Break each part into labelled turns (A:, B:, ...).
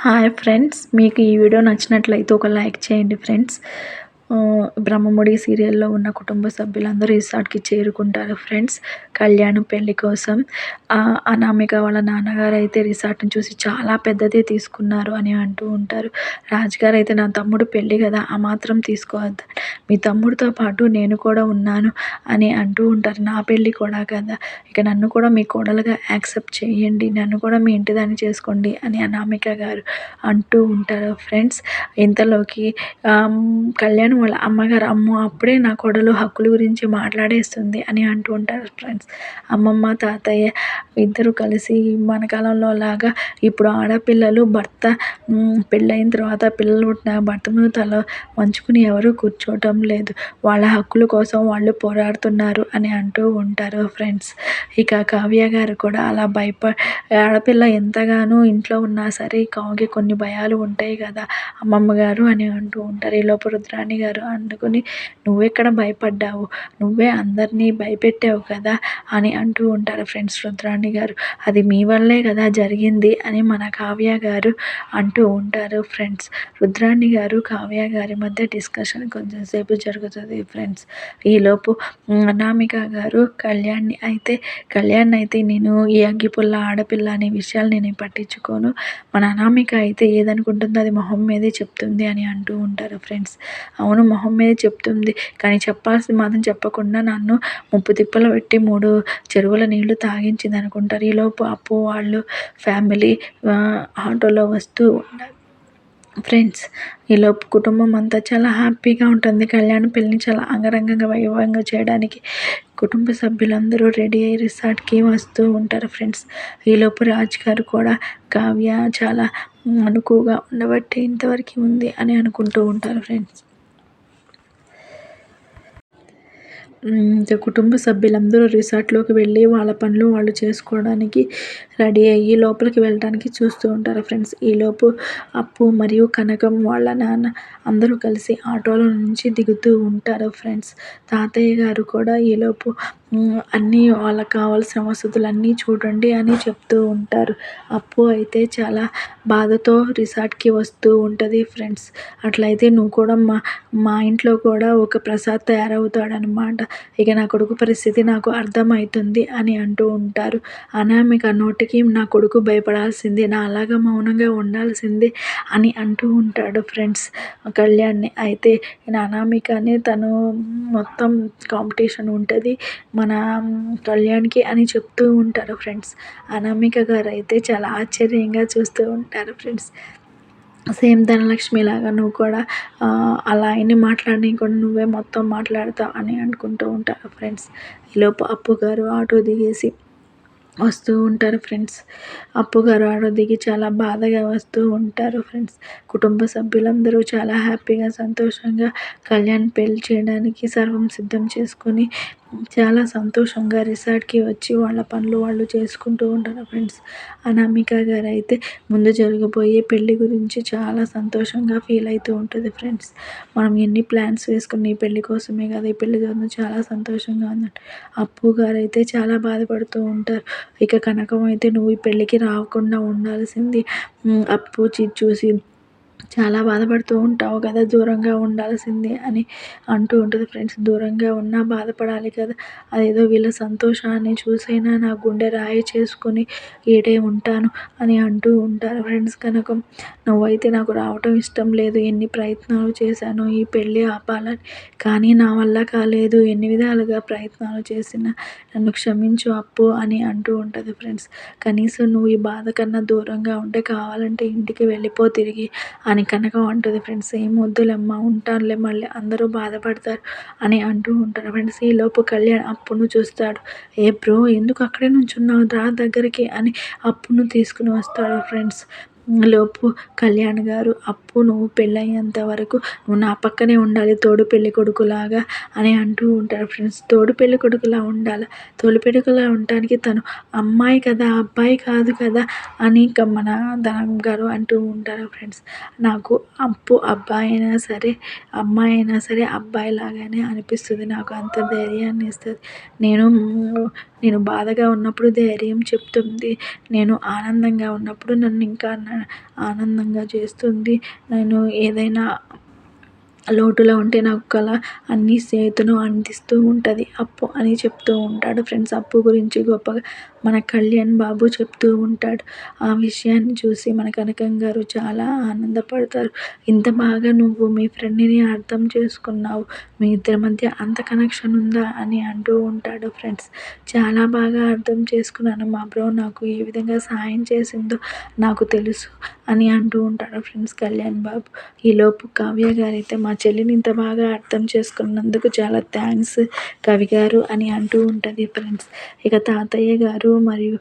A: Hi friends, మీకు ఈ video నచ్చినట్లయితే ఒక లైక్ చేయండి ఫ్రెండ్స్. బ్రహ్మముడి సీరియల్‌లో ఉన్న కుటుంబ సభ్యులందరూ రిసార్ట్‌కి చేరుకుంటారు ఫ్రెండ్స్. కళ్యాణ్ పెళ్లి కోసం. అనామిక వాళ్ళ నాన్నగారైతే రిసార్ట్‌ని చూసి చాలా పెద్దదే తీసుకున్నారు అని అంటూ ఉంటారు. రాజుగారైతే నా తమ్ముడు పెళ్లి కదా, ఆ మాత్రం తీసుకోవద్దా, మీ తమ్ముడితో పాటు నేను కూడా ఉన్నాను అని అంటూ ఉంటారు. నా పెళ్లి కూడా కదా, ఇక నన్ను కూడా మీ కోడలుగా యాక్సెప్ట్ చేయండి, నన్ను కూడా మీ ఇంటిదాన్ని చేసుకోండి అని అనామిక గారు అంటూ ఉంటారు ఫ్రెండ్స్. ఇంతలోకి కళ్యాణ్ వాళ్ళ అమ్మగారు, అమ్మో అప్పుడే నా కోడలు హక్కుల గురించి మాట్లాడేస్తుంది అని అంటూ ఉంటారు ఫ్రెండ్స్. అమ్మమ్మ తాతయ్య ఇద్దరు కలిసి మన కాలంలో లాగా ఇప్పుడు ఆడపిల్లలు భర్త పెళ్ళైన తర్వాత పిల్లలు పుట్టిన భర్త మీద తల వంచుకుని ఎవరు కూర్చోవటం లేదు, వాళ్ళ హక్కుల కోసం వాళ్ళు పోరాడుతున్నారు అని అంటూ ఉంటారు ఫ్రెండ్స్. ఇక కావ్య గారు కూడా అలా ఆడపిల్ల ఎంతగానో ఇంట్లో ఉన్నా సరే కావ్యకి కొన్ని భయాలు ఉంటాయి కదా అమ్మమ్మ గారు అని అంటూ ఉంటారు. ఈలోపు రుద్రాణి గారు అందుకుని, నువ్వెక్కడ భయపడ్డావు, నువ్వే అందరినీ భయపెట్టావు కదా అని అంటూ ఉంటారు ఫ్రెండ్స్. రుద్రాణి గారు, అది మీ వల్లే కదా జరిగింది అని మన కావ్య గారు అంటూ ఉంటారు ఫ్రెండ్స్. రుద్రాణి గారు కావ్య గారి మధ్య డిస్కషన్ కొంచెం సేపు జరుగుతుంది ఫ్రెండ్స్. ఈలోపు అనామిక గారు కళ్యాణ్ అయితే నేను ఈ అగ్గిపుల్ల ఆడపిల్ల అనే విషయాలు నేను పట్టించుకోను, మన అనామిక అయితే ఏదనుకుంటుందో అది మొహం మీదే చెప్తుంది అని అంటూ ఉంటారు ఫ్రెండ్స్. అవును, మొహం మీదే చెప్తుంది, కానీ చెప్పాల్సింది మాత్రం చెప్పకుండా నన్ను ముప్పు తిప్పలు పెట్టి 3 చెరువుల నీళ్లు తాగించింది అనుకుంటారు. ఈలోపు అప్పు వాళ్ళు ఫ్యామిలీ ఆటోలో వస్తూ ఉన్నారు ఫ్రెండ్స్. ఈలోపు కుటుంబం అంతా చాలా హ్యాపీగా ఉంటుంది. కళ్యాణ్ పెళ్ళిని చాలా అంగరంగంగా వైభవంగా చేయడానికి కుటుంబ సభ్యులందరూ రెడీ అయ్యి రిసార్ట్‌కి వస్తూ ఉంటారు ఫ్రెండ్స్. ఈలోపు రాజు గారు కూడా కావ్య చాలా అనుకువగా ఉండబట్టి ఇంతవరకు ఉంది అని అనుకుంటూ ఉంటారు ఫ్రెండ్స్. కుటుంబ సభ్యులందరూ రిసార్ట్‌లోకి వెళ్ళి వాళ్ళ పనులు వాళ్ళు చేసుకోవడానికి రెడీ అయ్యి లోపలికి వెళ్ళడానికి చూస్తూ ఉంటారు ఫ్రెండ్స్. ఈలోపు అప్పు మరియు కనకం వాళ్ళ నాన్న అందరూ కలిసి ఆటోలో నుంచి దిగుతూ ఉంటారు ఫ్రెండ్స్. తాతయ్య గారు కూడా ఈలోపు అన్నీ వాళ్ళకి కావాల్సిన వసతులన్నీ చూడండి అని చెప్తూ ఉంటారు. అప్పు అయితే చాలా బాధతో రిసార్ట్‌కి వస్తూ ఉంటుంది ఫ్రెండ్స్. అట్లయితే నువ్వు కూడా మా ఇంట్లో కూడా ఒక ప్రసాద్ తయారవుతాడనమాట, ఇక నా కొడుకు పరిస్థితి నాకు అర్థమవుతుంది అని అంటూ ఉంటారు. అనామిక నోటికి నా కొడుకు భయపడాల్సిందే, నా అలాగా మౌనంగా ఉండాల్సిందే అని అంటూ ఉంటాడు ఫ్రెండ్స్ కళ్యాణ్‌ని. అయితే అనామికనే తను మొత్తం కాంపిటీషన్ ఉంటుంది మన కళ్యాణ్‌కి అని చెప్తూ ఉంటారు ఫ్రెండ్స్. అనామిక గారు అయితే చాలా ఆశ్చర్యంగా చూస్తూ ఉంటారు ఫ్రెండ్స్. సేమ్ ధనలక్ష్మి లాగా నువ్వు కూడా అలా ఆయన్ని మాట్లాడనీయకుండా నువ్వే మొత్తం మాట్లాడతావు అని అనుకుంటూ ఉంటారు ఫ్రెండ్స్. ఈలోపు అప్పు గారు ఆటో దిగేసి వస్తూ ఉంటారు ఫ్రెండ్స్. అప్పు గారు ఆటో దిగి చాలా బాధగా వస్తూ ఉంటారు ఫ్రెండ్స్. కుటుంబ సభ్యులందరూ చాలా హ్యాపీగా సంతోషంగా కళ్యాణ్ పెళ్లి చేయడానికి సర్వం సిద్ధం చేసుకొని చాలా సంతోషంగా రిసార్ట్‌కి వచ్చి వాళ్ళ పనులు వాళ్ళు చేసుకుంటూ ఉంటారు ఫ్రెండ్స్. అనామిక గారు అయితే ముందు జరగబోయే పెళ్లి గురించి చాలా సంతోషంగా ఫీల్ అవుతూ ఉంటుంది ఫ్రెండ్స్. మనం ఎన్ని ప్లాన్స్ వేసుకుని ఈ పెళ్లి కోసమే కదా ఈ పెళ్లి జరుగుతుంది, చాలా సంతోషంగా ఉందంట. అప్పు గారు అయితే చాలా బాధపడుతూ ఉంటారు. ఇక కనకం అయితే నువ్వు ఈ పెళ్ళికి రాకుండా ఉండాల్సింది, అప్పు చూసి చాలా బాధపడుతూ ఉంటావు కదా, దూరంగా ఉండాల్సిందే అని అంటూ ఉంటుంది ఫ్రెండ్స్. దూరంగా ఉన్నా బాధపడాలి కదా, అదేదో వీళ్ళ సంతోషాన్ని చూసైనా నా గుండె రాయి చేసుకొని ఈడే ఉంటాను అని అంటూ ఉంటారు ఫ్రెండ్స్. కనకం, నువ్వైతే నాకు రావటం ఇష్టం లేదు, ఎన్ని ప్రయత్నాలు చేశాను ఈ పెళ్ళి ఆపాలని, కానీ నా వల్ల కాలేదు, ఎన్ని విధాలుగా ప్రయత్నాలు చేసినా నన్ను క్షమించు అప్పు అని అంటూ ఉంటుంది ఫ్రెండ్స్. కనీసం నువ్వు ఈ బాధ కన్నా దూరంగా ఉంటే కావాలంటే ఇంటికి వెళ్ళిపో తిరిగి అని కనకం అంటుంది ఫ్రెండ్స్. ఏం వద్దులేమ్మా, ఉంటానులే, మళ్ళీ అందరూ బాధపడతారు అని అంటూ ఉంటారు ఫ్రెండ్స్. ఈలోపు కళ్యాణ్ అప్పును చూస్తాడు. ఏ బ్రో, ఎందుకు అక్కడే నుంచున్నావు, రా దగ్గరికి అని అప్పును తీసుకుని వస్తాడు ఫ్రెండ్స్. లోపు కళ్యాణ్ గారు, అప్పు నువ్వు పెళ్ళయ్యేంత వరకు నువ్వు నా పక్కనే ఉండాలి తోడు పెళ్లి కొడుకులాగా అని అంటూ ఉంటారు ఫ్రెండ్స్. తోడు పెళ్లి కొడుకులా ఉండాలి, తోడు పెళ్ళికొడుకులా ఉండటానికి తను అమ్మాయి కదా అబ్బాయి కాదు కదా అని మన ధనం గారు అంటూ ఉంటారు ఫ్రెండ్స్. నాకు అప్పు అబ్బాయి అయినా సరే అమ్మాయి అయినా సరే అబ్బాయి లాగానే అనిపిస్తుంది, నాకు అంత ధైర్యాన్ని ఇస్తుంది. నేను నేను బాధగా ఉన్నప్పుడు ధైర్యం చెప్తుంది. నేను ఆనందంగా ఉన్నప్పుడు నన్ను ఇంకా ఆనందంగా చేస్తుంది. నేను ఏదైనా లోటులో ఉంటే నాకు అన్ని చేతును అందిస్తూ ఉంటది అప్పు అని చెప్తూ ఉంటాడు ఫ్రెండ్స్. అప్పు గురించి గొప్పగా మన కళ్యాణ్ బాబు చెప్తూ ఉంటాడు. ఆ విషయాన్ని చూసి మన కనకం గారు చాలా ఆనందపడతారు. ఇంత బాగా నువ్వు మీ ఫ్రెండ్‌ని అర్థం చేసుకున్నావు. మీ ఇద్దరి మధ్య అంత కనెక్షన్ ఉందా అని అంటూ ఉంటాడు ఫ్రెండ్స్. చాలా బాగా అర్థం చేసుకున్నాను. మా బ్రో నాకు ఏ విధంగా సహాయం చేసిందో నాకు తెలుసు అని అంటూ ఉంటాడు ఫ్రెండ్స్ కళ్యాణ్ బాబు. ఈలోపు కావ్య గారైతే మా చెల్లిని ఇంత బాగా అర్థం చేసుకున్నందుకు చాలా థ్యాంక్స్ కవి గారు అని అంటూ ఉంటుంది ఫ్రెండ్స్. ఇక తాతయ్య గారు మరియు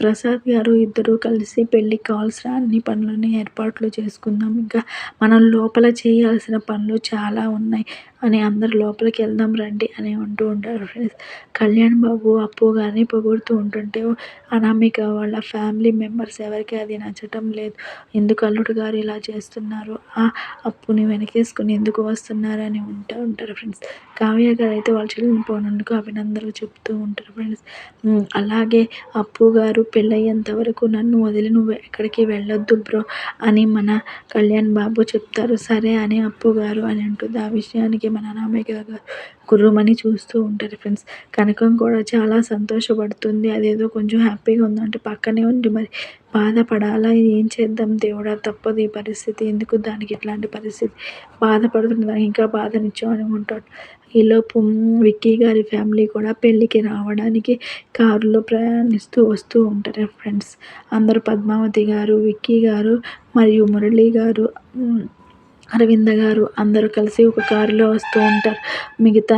A: ప్రసాద్ గారు ఇద్దరూ కలిసి పెళ్ళికి కావాల్సిన అన్ని పనులని ఏర్పాట్లు చేసుకుందాం. ఇంకా మనం లోపల చేయాల్సిన పనులు చాలా ఉన్నాయి అని అందరూ లోపలికి వెళ్దాం రండి అని అంటూ ఉంటారు ఫ్రెండ్స్. కళ్యాణ్ బాబు అప్పు గారిని పొగుడుతూ ఉంటుంటే అనామిక వాళ్ళ ఫ్యామిలీ మెంబర్స్ ఎవరికి అది నచ్చటం లేదు. ఎందుకు అల్లుడు గారు ఇలా చేస్తున్నారు, ఆ అప్పుని వెనకేసుకుని ఎందుకు వస్తున్నారు అని ఉంటారు ఫ్రెండ్స్. కావ్య గారు అయితే వాళ్ళ చెల్లిని పోనందుకు అభినందనలు చెప్తూ ఉంటారు ఫ్రెండ్స్. అలాగే అప్పు గారు పెళ్ళయ్యేంత వరకు నన్ను వదిలి నువ్వు ఎక్కడికి వెళ్ళొద్దు బ్రో అని మన కళ్యాణ్ బాబు చెప్తారు. సరే అని అప్పు గారు అని అంటుంది. ఆ విషయానికి మన అనామిక గారు గుర్రుమని చూస్తూ ఉంటారు ఫ్రెండ్స్. కనకం కూడా చాలా సంతోషపడుతుంది. అదేదో కొంచెం హ్యాపీగా ఉందంటే పక్కనే ఉండి మరి బాధపడాలా, ఏం చేద్దాం దేవుడా తప్పదు ఈ పరిస్థితి, ఎందుకు దానికి ఇట్లాంటి పరిస్థితి, బాధపడుతున్న దానికి ఇంకా బాధనిచ్చావు అని ఉంటాడు. ఈలోపు విక్కీ గారి ఫ్యామిలీ కూడా పెళ్ళికి రావడానికి కారులో ప్రయాణిస్తూ వస్తూ ఉంటారు ఫ్రెండ్స్. అందరూ పద్మావతి గారు, విక్కీ గారు మరియు మురళి గారు, అరవింద గారు అందరూ కలిసి ఒక కారులో వస్తూ ఉంటారు. మిగతా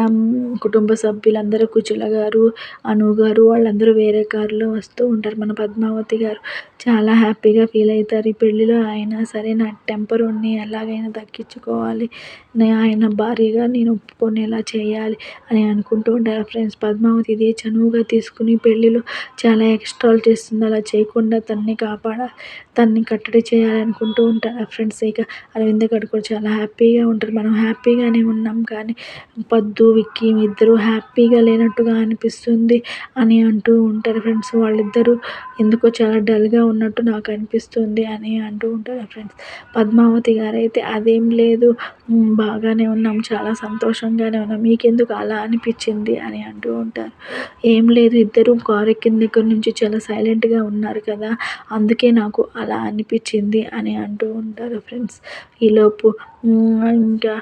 A: కుటుంబ సభ్యులందరూ కుచుల గారు, అను గారు వాళ్ళందరూ వేరే కారులో వస్తూ ఉంటారు. మన పద్మావతి గారు చాలా హ్యాపీగా ఫీల్ అవుతారు. ఈ పెళ్ళిలో అయినా సరే నా టెంపర్‌ని ఎలాగైనా దక్కించుకోవాలి, ఆయన భార్యగా నేను ఒప్పుకునేలా చేయాలి అని అనుకుంటూ ఉంటారు ఫ్రెండ్స్. పద్మావతి ఇదే చనువుగా తీసుకుని పెళ్ళిలో చాలా ఎక్స్ట్రాలు చేస్తుంది. అలా చేయకుండా తనని కట్టడి చేయాలనుకుంటూ ఉంటారు ఫ్రెండ్స్. ఇక అరవింద గారు కూడా చాలా హ్యాపీగా ఉంటారు. మనం హ్యాపీగానే ఉన్నాం కానీ పద్దు, విక్కీ ఇద్దరు హ్యాపీగా లేనట్టుగా అనిపిస్తుంది అని అంటూ ఉంటారు ఫ్రెండ్స్. వాళ్ళిద్దరూ ఎందుకో చాలా డల్‌గా ఉన్నట్టు నాకు అనిపిస్తుంది అని అంటూ ఉంటారు ఫ్రెండ్స్. పద్మావతి గారైతే అదేం లేదు, బాగానే ఉన్నాం, చాలా సంతోషంగానే ఉన్నాం, మీకెందుకు అలా అనిపించింది అని అంటూ ఉంటారు. ఏం లేదు, ఇద్దరు కారు ఎక్కిన దగ్గర నుంచి చాలా సైలెంట్‌గా ఉన్నారు కదా, అందుకే నాకు అలా అనిపించింది అని అంటూ ఉంటారు ఫ్రెండ్స్. ఈలోపు ఇంకా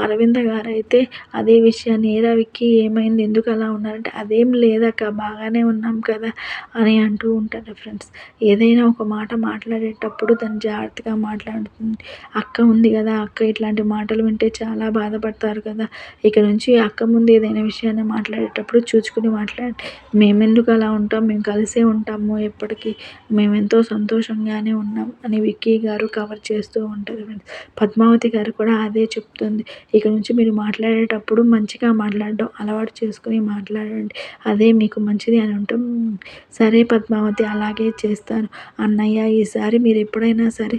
A: అరవింద గారైతే అదే విషయాన్ని ఏరా విక్కీ ఏమైంది, ఎందుకు అలా ఉన్నారంటే అదేం లేదక్క బాగానే ఉన్నాం కదా అని అంటూ ఉంటారు ఫ్రెండ్స్. ఏదైనా ఒక మాట మాట్లాడేటప్పుడు తను జాగ్రత్తగా మాట్లాడుతుంది. అక్క ఉంది కదా, అక్క ఇట్లాంటి మాటలు వింటే చాలా బాధపడతారు కదా, ఇక నుంచి అక్క ముందు ఏదైనా విషయాన్ని మాట్లాడేటప్పుడు చూసుకుని మాట్లాడండి, మేమెందుకు అలా ఉంటాం, మేము కలిసే ఉంటాము ఎప్పటికీ, మేమెంతో సంతోషంగానే ఉన్నాం అని విక్కీ గారు కవర్ చేస్తూ ఉంటారు ఫ్రెండ్స్. పద్మావతి గారు కూడా అదే చెప్తుంది. ఇక నుంచి మీరు మాట్లాడేటప్పుడు మంచిగా మాట్లాడడం అలవాటు చేసుకుని మాట్లాడండి, అదే మీకు మంచిది అని అంటాం. సరే పద్మావతి అలాగే చేస్తాను అన్నయ్య, ఈసారి మీరు ఎప్పుడైనా సరే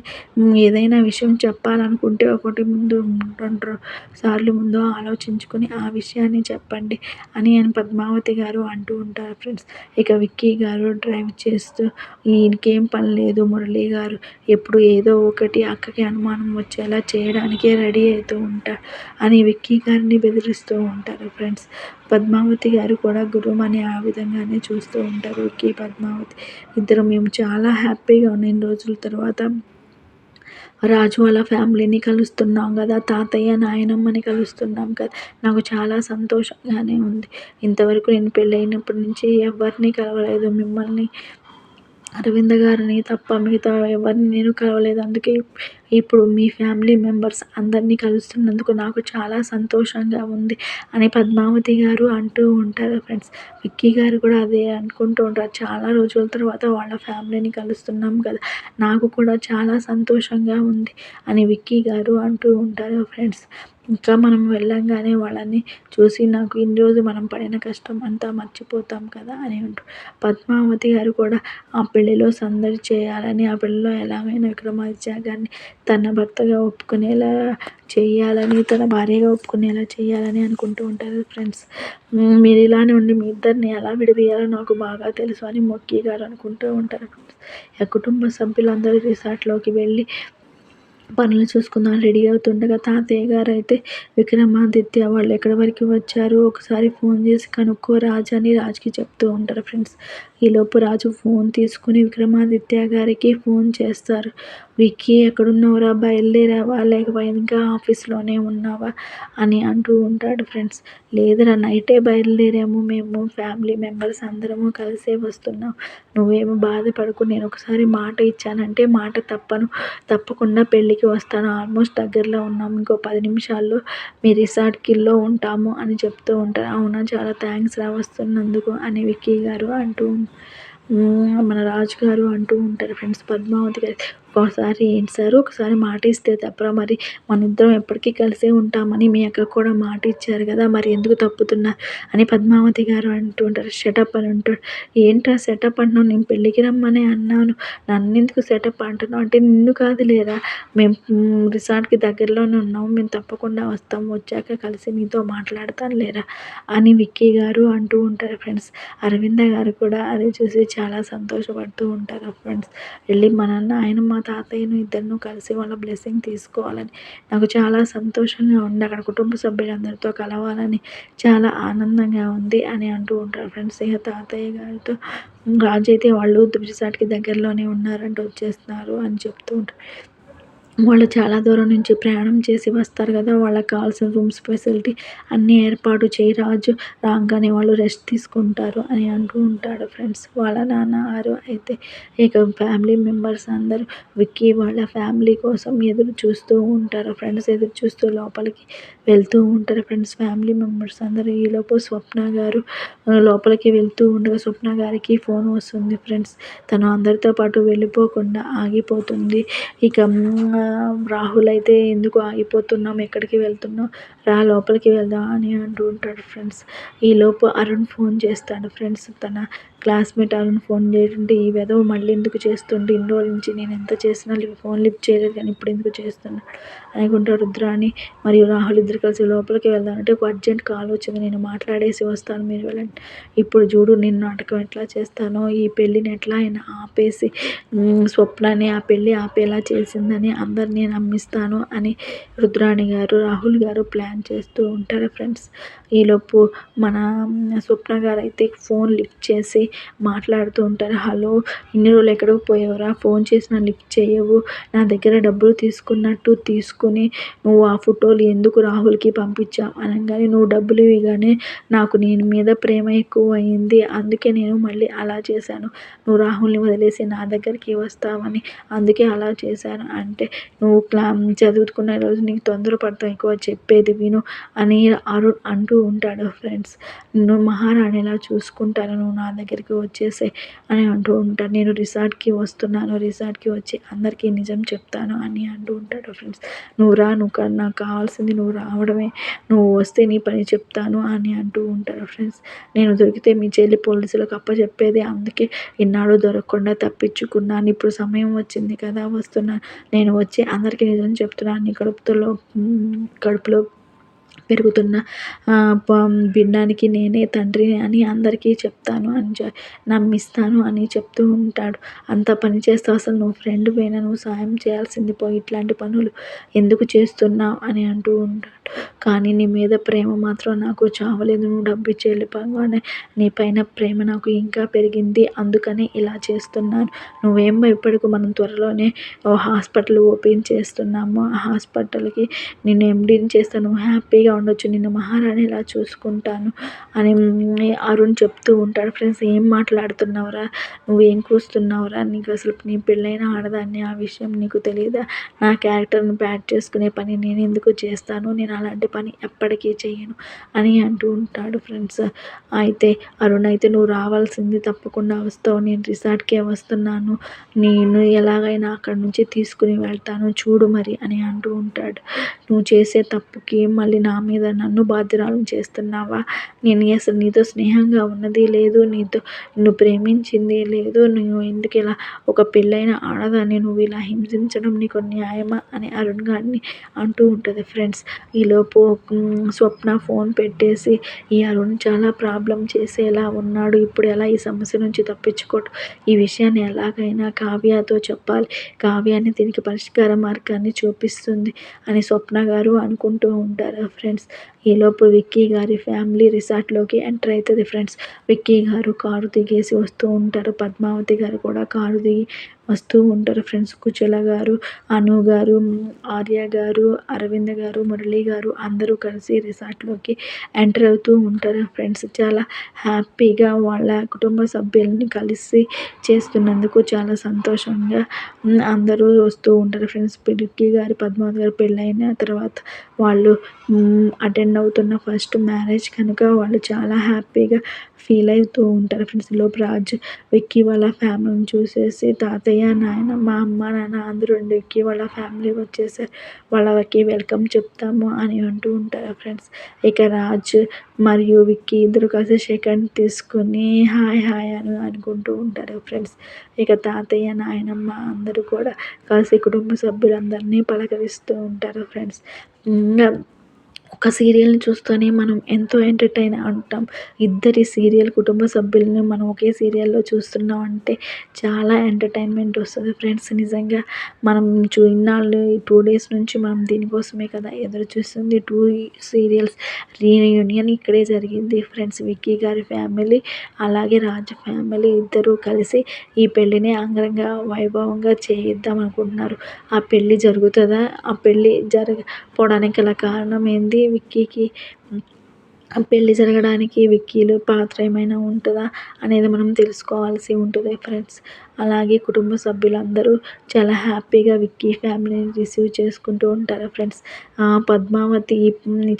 A: ఏదైనా విషయం చెప్పాలనుకుంటే ఒకటి ముందు 2 సార్లు ముందు ఆలోచించుకొని ఆ విషయాన్ని చెప్పండి అని పద్మావతి గారు అంటూ ఉంటారు ఫ్రెండ్స్. ఇక విక్కీ గారు డ్రైవ్ చేస్తూ ఈయనకేం పని లేదు, మురళి గారు ఎప్పుడు ఏదో ఒకటి అక్కకి అనుమానం వచ్చేలా చేయడానికే రెడీ అవుతూ ఉంటారు అని విక్కీ గారిని బెదిరిస్తూ ఉంటారు ఫ్రెండ్స్. పద్మావతి గారు కూడా గుర్రుమని ఆ విధంగానే చూస్తూ ఉంటారు. విక్కీ, పద్మావతి ఇద్దరు మేము చాలా హ్యాపీగా ఉన్న ఇన్ని రోజుల తర్వాత రాజు వాళ్ళ ఫ్యామిలీని కలుస్తున్నాం కదా, తాతయ్య నాయనమ్మని కలుస్తున్నాం కదా, నాకు చాలా సంతోషంగానే ఉంది. ఇంతవరకు నేను పెళ్ళైనప్పటి నుంచి ఎవరిని కలవలేదు, మిమ్మల్ని అరవింద గారిని తప్ప మిగతా ఎవరిని నేను కలవలేదు. అందుకే ఇప్పుడు మీ ఫ్యామిలీ మెంబర్స్ అందరినీ కలుస్తున్నందుకు నాకు చాలా సంతోషంగా ఉంది అని పద్మావతి గారు అంటూ ఉంటారు ఫ్రెండ్స్. విక్కీ గారు కూడా అదే అనుకుంటూ ఉంటారు. చాలా రోజుల తర్వాత వాళ్ళ ఫ్యామిలీని కలుస్తున్నాం కదా, నాకు కూడా చాలా సంతోషంగా ఉంది అని విక్కీ గారు అంటూ ఉంటారు ఫ్రెండ్స్. ఇంకా మనం వెళ్ళంగానే వాళ్ళని చూసి నాకు ఇన్ని రోజు మనం పడిన కష్టం అంతా మర్చిపోతాం కదా అని పద్మావతి గారు కూడా ఆ పెళ్ళిలో సందడి చేయాలని, ఆ పెళ్ళిలో ఎలాగైనా విక్రమాదిత్య గారిని తన భర్తగా ఒప్పుకునేలా చేయాలని, తన భార్యగా ఒప్పుకునేలా చేయాలని అనుకుంటూ ఉంటారు ఫ్రెండ్స్. మీరు ఇలానే ఉండి మీ ఇద్దరిని ఎలా విడదీయాలో నాకు బాగా తెలుసు అని మొక్కి గారు అనుకుంటూ ఉంటారు ఫ్రెండ్స్. కుటుంబ సభ్యులందరూ రిసార్ట్లోకి వెళ్ళి పనులు చూసుకుందామని రెడీ అవుతుండగా తాతయ్య గారైతే విక్రమాదిత్య వాళ్ళు ఎక్కడి వరకు వచ్చారు ఒకసారి ఫోన్ చేసి కనుక్కో రాజు అని రాజుకి చెప్తూ ఉంటారు ఫ్రెండ్స్. ఈలోపు రాజు ఫోన్ తీసుకుని విక్రమాదిత్య గారికి ఫోన్ చేస్తారు. విక్కీ ఎక్కడున్నావురా, బయలుదేరావా లేకపోతే ఇంకా ఆఫీస్లోనే ఉన్నావా అని అంటూ ఉంటాడు ఫ్రెండ్స్. లేదురా, నైటే బయలుదేరాము, మేము ఫ్యామిలీ మెంబర్స్ అందరము కలిసే వస్తున్నాం, నువ్వేమో బాధపడకు, నేను ఒకసారి మాట ఇచ్చానంటే మాట తప్పకుండా పెళ్ళికి వస్తాను, ఆల్మోస్ట్ దగ్గరలో ఉన్నాము, ఇంకో 10 నిమిషాల్లో మీ రిసార్ట్కిలో ఉంటాము అని చెప్తూ ఉంటారు. అవునా, చాలా థ్యాంక్స్ రా వస్తున్నందుకు అని విక్కీ గారు అంటూ మన రాజుగారు అంటూ ఉంటారు ఫ్రెండ్స్. పద్మావతి గారు ఒకసారి ఏంటి సార్, ఒకసారి మాట ఇస్తే తప్పరా, మరి మన ఇద్దరం ఎప్పటికీ కలిసే ఉంటామని మీ అక్క కూడా మాట ఇచ్చారు కదా, మరి ఎందుకు తప్పుతున్నా అని పద్మావతి గారు అంటూ ఉంటారు. షటప్ అని ఉంటాడు. ఏంట్రా సెటప్ అంటున్నావు, నేను పెళ్ళికి రమ్మని అన్నాను, నన్ను ఎందుకు సెటప్ అంటున్నావు అంటే, నిన్ను కాదు లేరా, మేము రిసార్ట్కి దగ్గరలోనే ఉన్నాము, మేము తప్పకుండా వస్తాము, వచ్చాక కలిసి మీతో మాట్లాడతాను లేరా అని విక్కీ గారు అంటూ ఉంటారు ఫ్రెండ్స్. అరవింద గారు కూడా అది చూసి చాలా సంతోషపడుతూ ఉంటారు ఫ్రెండ్స్. వెళ్ళి మా నాన్న ఆయన మా తాతయ్యను ఇద్దరిను కలిసి వాళ్ళ బ్లెస్సింగ్ తీసుకోవాలని నాకు చాలా సంతోషంగా ఉంది, అక్కడ కుటుంబ సభ్యులందరితో కలవాలని చాలా ఆనందంగా ఉంది అని అంటూ ఉంటారు ఫ్రెండ్స్. ఇక తాతయ్య గారితో రాజు అయితే వాళ్ళు రిసార్ట్కి దగ్గరలోనే ఉన్నారంటే వచ్చేస్తున్నారు అని చెప్తూ ఉంటారు. వాళ్ళు చాలా దూరం నుంచి ప్రయాణం చేసి వస్తారు కదా, వాళ్ళకి కావాల్సిన రూమ్స్ ఫెసిలిటీ అన్నీ ఏర్పాటు చేయి రాజు, రాగానే వాళ్ళు రెస్ట్ తీసుకుంటారు అని అంటూ ఉంటాడు ఫ్రెండ్స్. వాళ్ళ నాన్నగారు అయితే ఇక ఫ్యామిలీ మెంబర్స్ అందరూ విక్కీ వాళ్ళ ఫ్యామిలీ కోసం ఎదురు చూస్తూ ఉంటారు ఫ్రెండ్స్. ఎదురు చూస్తూ లోపలికి వెళ్తూ ఉంటారు ఫ్రెండ్స్ ఫ్యామిలీ మెంబర్స్ అందరూ. ఈలోపు స్వప్న గారు లోపలికి వెళ్తూ ఉండగా స్వప్న గారికి ఫోన్ వస్తుంది ఫ్రెండ్స్. తను అందరితో పాటు వెళ్ళిపోకుండా ఆగిపోతుంది. ఇక రాహుల్ అయితే ఎందుకు ఆగిపోతున్నాం, ఎక్కడికి వెళ్తున్నాం, రా లోపలికి వెళ్దాం అని అంటూ ఉంటాడు ఫ్రెండ్స్. ఈలోపు అరుణ్ ఫోన్ చేస్తాడు ఫ్రెండ్స్. తన క్లాస్మేట్ అరుణ్ ఫోన్ చేస్తుంటే, ఈ వెధవ మళ్ళీ ఎందుకు చేస్తుంటే, ఇన్ని రోజుల నుంచి నేను ఎంత చేసినా ఫోన్ లిఫ్ట్ చేయలేదు కానీ ఇప్పుడు ఎందుకు చేస్తున్నాడు అనుకుంటా. రుద్రాని మరియు రాహుల్ ఇద్దరు కలిసి లోపలికి వెళ్దామంటే ఒక అర్జెంట్ కాల్ వచ్చింది, నేను మాట్లాడేసి వస్తాను, మీరు వెళ్ళండి. ఇప్పుడు చూడు నేను నాటకం ఎట్లా చేస్తానో, ఈ పెళ్ళిని ఎట్లా అయినా ఆపేసి స్వప్నాన్ని ఆ పెళ్ళి ఆపేలా చేసిందని అందరినీ నమ్మిస్తాను అని రుద్రాణి గారు రాహుల్ గారు ప్లాన్ చేస్తూ ఉంటారు ఫ్రెండ్స్. ఈలోపు మన స్వప్న గారు అయితే ఫోన్ లిఫ్ట్ చేసి మాట్లాడుతూ ఉంటారు. హలో, ఇన్ని రోజులు ఎక్కడికి పోయావురా, ఫోన్ చేసినా లిఫ్ట్ చేయవు, నా దగ్గర డబ్బులు తీసుకున్నట్టు తీసుకుని నువ్వు ఆ ఫోటోలు ఎందుకు రాహుల్కి పంపించావు అనగానే, నువ్వు డబ్బులు ఇవ్వగానే నాకు నేను మీద ప్రేమ ఎక్కువ అయింది, అందుకే నేను మళ్ళీ అలా చేశాను, నువ్వు రాహుల్ని వదిలేసి నా దగ్గరికి వస్తావని అందుకే అలా చేశాను అంటే, నువ్వు చదువుకునే రోజు నీకు తొందరపడతావు, ఎక్కువ చెప్పేది విను అని అరుణ్ అంటూ ఉంటాడు ఫ్రెండ్స్. నువ్వు మహారాణిలా చూసుకుంటాను, నువ్వు నా దగ్గరికి వచ్చేసే అని అంటూ ఉంటాడు. నేను రిసార్ట్కి వస్తున్నాను, రిసార్ట్కి వచ్చి అందరికీ నిజం చెప్తాను అని అంటూ ఉంటాడు ఫ్రెండ్స్. నువ్వు రా, నాకు కావాల్సింది నువ్వు రావడమే, నువ్వు వస్తే నీ పని చెప్తాను అని అంటూ ఉంటాడు ఫ్రెండ్స్. నేను దొరికితే మీ చెల్లి పోలీసులకు అప్పచెప్పేది, అందుకే ఇన్నాళ్ళు దొరకకుండా తప్పించుకున్నాను, ఇప్పుడు సమయం వచ్చింది కదా వస్తున్నాను, నేను వచ్చి అందరికీ నిజం చెప్తున్నాను, నీ కడుపులో పెరుగుతున్న పిండానికి నేనే తండ్రిని అని అందరికీ చెప్తాను అని నమ్మిస్తాను అని చెప్తూ ఉంటాడు. అంత పని చేస్తావు, అసలు నువ్వు ఫ్రెండ్ పోయినా నువ్వు సాయం చేయాల్సింది పోయి ఇట్లాంటి పనులు ఎందుకు చేస్తున్నావు అని అంటూ ఉంటాడు. కానీ నీ మీద ప్రేమ మాత్రం నాకు చావలేదు, నువ్వు డబ్బు ఇచ్చి వెళ్ళిపోగానే నీ పైన ప్రేమ నాకు ఇంకా పెరిగింది, అందుకని ఇలా చేస్తున్నాను, నువ్వేం భయపడకు, మనం త్వరలోనే హాస్పిటల్ ఓపెన్ చేస్తున్నాము, ఆ హాస్పిటల్కి నేను ఎండీని చేస్తాను, నువ్వు హ్యాపీగా ఉండొచ్చు, నిన్ను మహారాణిలా చూసుకుంటాను అని అరుణ్ చెప్తూ ఉంటాడు. ఫ్రెండ్స్ ఏం మాట్లాడుతున్నావురా, నువ్వేం కూస్తున్నావురా, నీకు అసలు నీ పెళ్ళైన ఆడదాన్ని, ఆ విషయం నీకు తెలీదా, నా క్యారెక్టర్‌ని బ్యాడ్ చేసుకునే పని నేనెందుకు చేస్తాను, నేను అలాంటి పని ఎప్పటికీ చెయ్యను అని అంటూ ఉంటాడు ఫ్రెండ్స్. అయితే అరుణ్ అయితే నువ్వు రావాల్సింది తప్పకుండా వస్తావు, నేను రిసార్ట్‌కే వస్తున్నాను, నేను ఎలాగైనా అక్కడి నుంచి తీసుకుని వెళ్తాను చూడు మరి అని అంటూ ఉంటాడు. నువ్వు చేసే తప్పుకి మళ్ళీ నా మీద నన్ను బాధ్యురాలను చేస్తున్నావా, నేను అసలు నీతో స్నేహంగా ఉన్నది లేదు, నిన్ను ప్రేమించింది లేదు, నువ్వు ఎందుకు ఇలా ఒక పెళ్ళైన ఆడదాన్ని నువ్వు ఇలా హింసించడం నీకు న్యాయమా అని అరుణ్ గారిని అంటూ ఉంటుంది ఫ్రెండ్స్. ఈలోపు స్వప్న ఫోన్ పెట్టేసి ఈ అరుణ్ చాలా ప్రాబ్లం చేసేలా ఉన్నాడు, ఇప్పుడు ఎలా ఈ సమస్య నుంచి తప్పించుకోవడం, ఈ విషయాన్ని ఎలాగైనా కావ్యతో చెప్పాలి, కావ్యాన్ని దీనికి పరిష్కార మార్గాన్ని చూపిస్తుంది అని స్వప్న గారు అనుకుంటూ ఉంటారు ఫ్రెండ్స్. ఈలోపు విక్కీ గారి ఫ్యామిలీ రిసార్ట్లోకి ఎంటర్ అవుతుంది ఫ్రెండ్స్. విక్కీ గారు కారు దిగేసి వస్తూ ఉంటారు, పద్మావతి గారు కూడా కారు దిగి వస్తూ ఉంటారు ఫ్రెండ్స్. కుచల గారు, అను గారు, ఆర్య గారు, అరవింద్ గారు, మురళి గారు అందరూ కలిసి రిసార్ట్లోకి ఎంటర్ అవుతూ ఉంటారు ఫ్రెండ్స్. చాలా హ్యాపీగా వాళ్ళ కుటుంబ సభ్యుల్ని కలిసి చేస్తున్నందుకు చాలా సంతోషంగా అందరూ వస్తూ ఉంటారు ఫ్రెండ్స్. విక్కీ గారి, పద్మావతి గారు పెళ్ళైన తర్వాత వాళ్ళు అటెండ్ అవుతున్న ఫస్ట్ మ్యారేజ్ కనుక వాళ్ళు చాలా హ్యాపీగా ఫీల్ అవుతూ ఉంటారు ఫ్రెండ్స్. ఈలోపు రాజు విక్కీ వాళ్ళ ఫ్యామిలీని చూసేసి తాతయ్య, నాయనమ్మ, అమ్మ, నాన్న అందరూ విక్కీ వాళ్ళ ఫ్యామిలీ వచ్చేసారు, వాళ్ళకి వెల్కమ్ చెప్తాము అని అంటూ ఉంటారు ఫ్రెండ్స్. ఇక రాజు మరియు విక్కీ ఇద్దరు కలిసి సెకండ్ తీసుకుని హాయ్ హాయ్ అని అనుకుంటూ ఉంటారు ఫ్రెండ్స్. ఇక తాతయ్య, నాయనమ్మ అందరూ కూడా కలిసి కుటుంబ సభ్యులందరినీ పలకరిస్తూ ఉంటారు ఫ్రెండ్స్. ఇంకా ఒక సీరియల్ని చూస్తూనే మనం ఎంతో ఎంటర్టైన్ ఉంటాం. ఇద్దరి సీరియల్ కుటుంబ సభ్యులని మనం ఒకే సీరియల్లో చూస్తున్నాం అంటే చాలా ఎంటర్టైన్మెంట్ వస్తుంది ఫ్రెండ్స్. నిజంగా మనం ఇన్నాళ్ళు 2 డేస్ నుంచి మనం దీనికోసమే కదా ఎదురు చూస్తుంది. 2 సీరియల్స్ రీయూనియన్ ఇక్కడే జరిగింది ఫ్రెండ్స్. విక్కీ గారి ఫ్యామిలీ అలాగే రాజు ఫ్యామిలీ ఇద్దరూ కలిసి ఈ పెళ్ళిని అంగరంగ వైభవంగా చేయిద్దాం అనుకుంటున్నారు. ఆ పెళ్ళి జరుగుతుందా, ఆ పెళ్ళి జరగకపోవడానికి గల కారణం ఏంది, విక్కీకి పెళ్ళి జరగడానికి విక్కీలో పాత్ర ఏమైనా ఉంటుందా అనేది మనం తెలుసుకోవాల్సి ఉంటుంది ఫ్రెండ్స్. అలాగే కుటుంబ సభ్యులందరూ చాలా హ్యాపీగా విక్కీ ఫ్యామిలీని రిసీవ్ చేసుకుంటూ ఉంటారు ఫ్రెండ్స్. పద్మావతి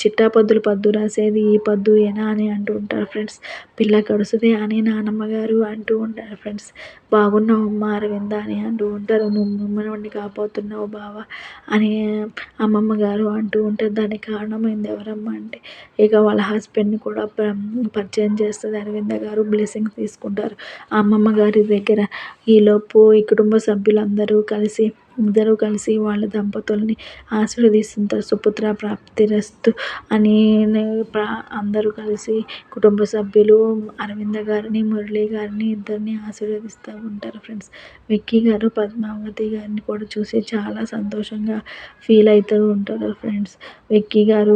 A: చిట్టాపద్దులు పద్దు రాసేది ఈ పద్దు ఏనా అని అంటూ ఉంటారు ఫ్రెండ్స్. పిల్ల గడుసుదే అని నానమ్మ గారు అంటూ ఉంటారు ఫ్రెండ్స్. బాగున్నావు అమ్మ అరవింద అని అంటూ ఉంటారు. నువ్వు మనవడిని కాపాడుతున్నావు బావా అని అమ్మమ్మ గారు అంటూ ఉంటారు. దానికి కారణమైంది ఎవరమ్మా అంటే ఇక వాళ్ళ హస్బెండ్ని కూడా పరిచయం చేస్తుంది అరవింద గారు, బ్లెస్సింగ్స్ తీసుకుంటారు అమ్మమ్మ గారి దగ్గర. ఈలోపు ఈ కుటుంబ సభ్యులందరూ కలిసి ఇద్దరూ కలిసి వాళ్ళ దంపతుల్ని ఆశీర్వదిస్తుంటారు. సుపుత్ర ప్రాప్తిరస్తు అని అందరూ కలిసి కుటుంబ సభ్యులు అరవింద గారిని, మురళి గారిని ఇద్దరిని ఆశీర్వదిస్తూ ఉంటారు ఫ్రెండ్స్. విక్కీ గారు పద్మావతి గారిని కూడా చూసి చాలా సంతోషంగా ఫీల్ అవుతూ ఉంటారు ఫ్రెండ్స్. విక్కీ గారు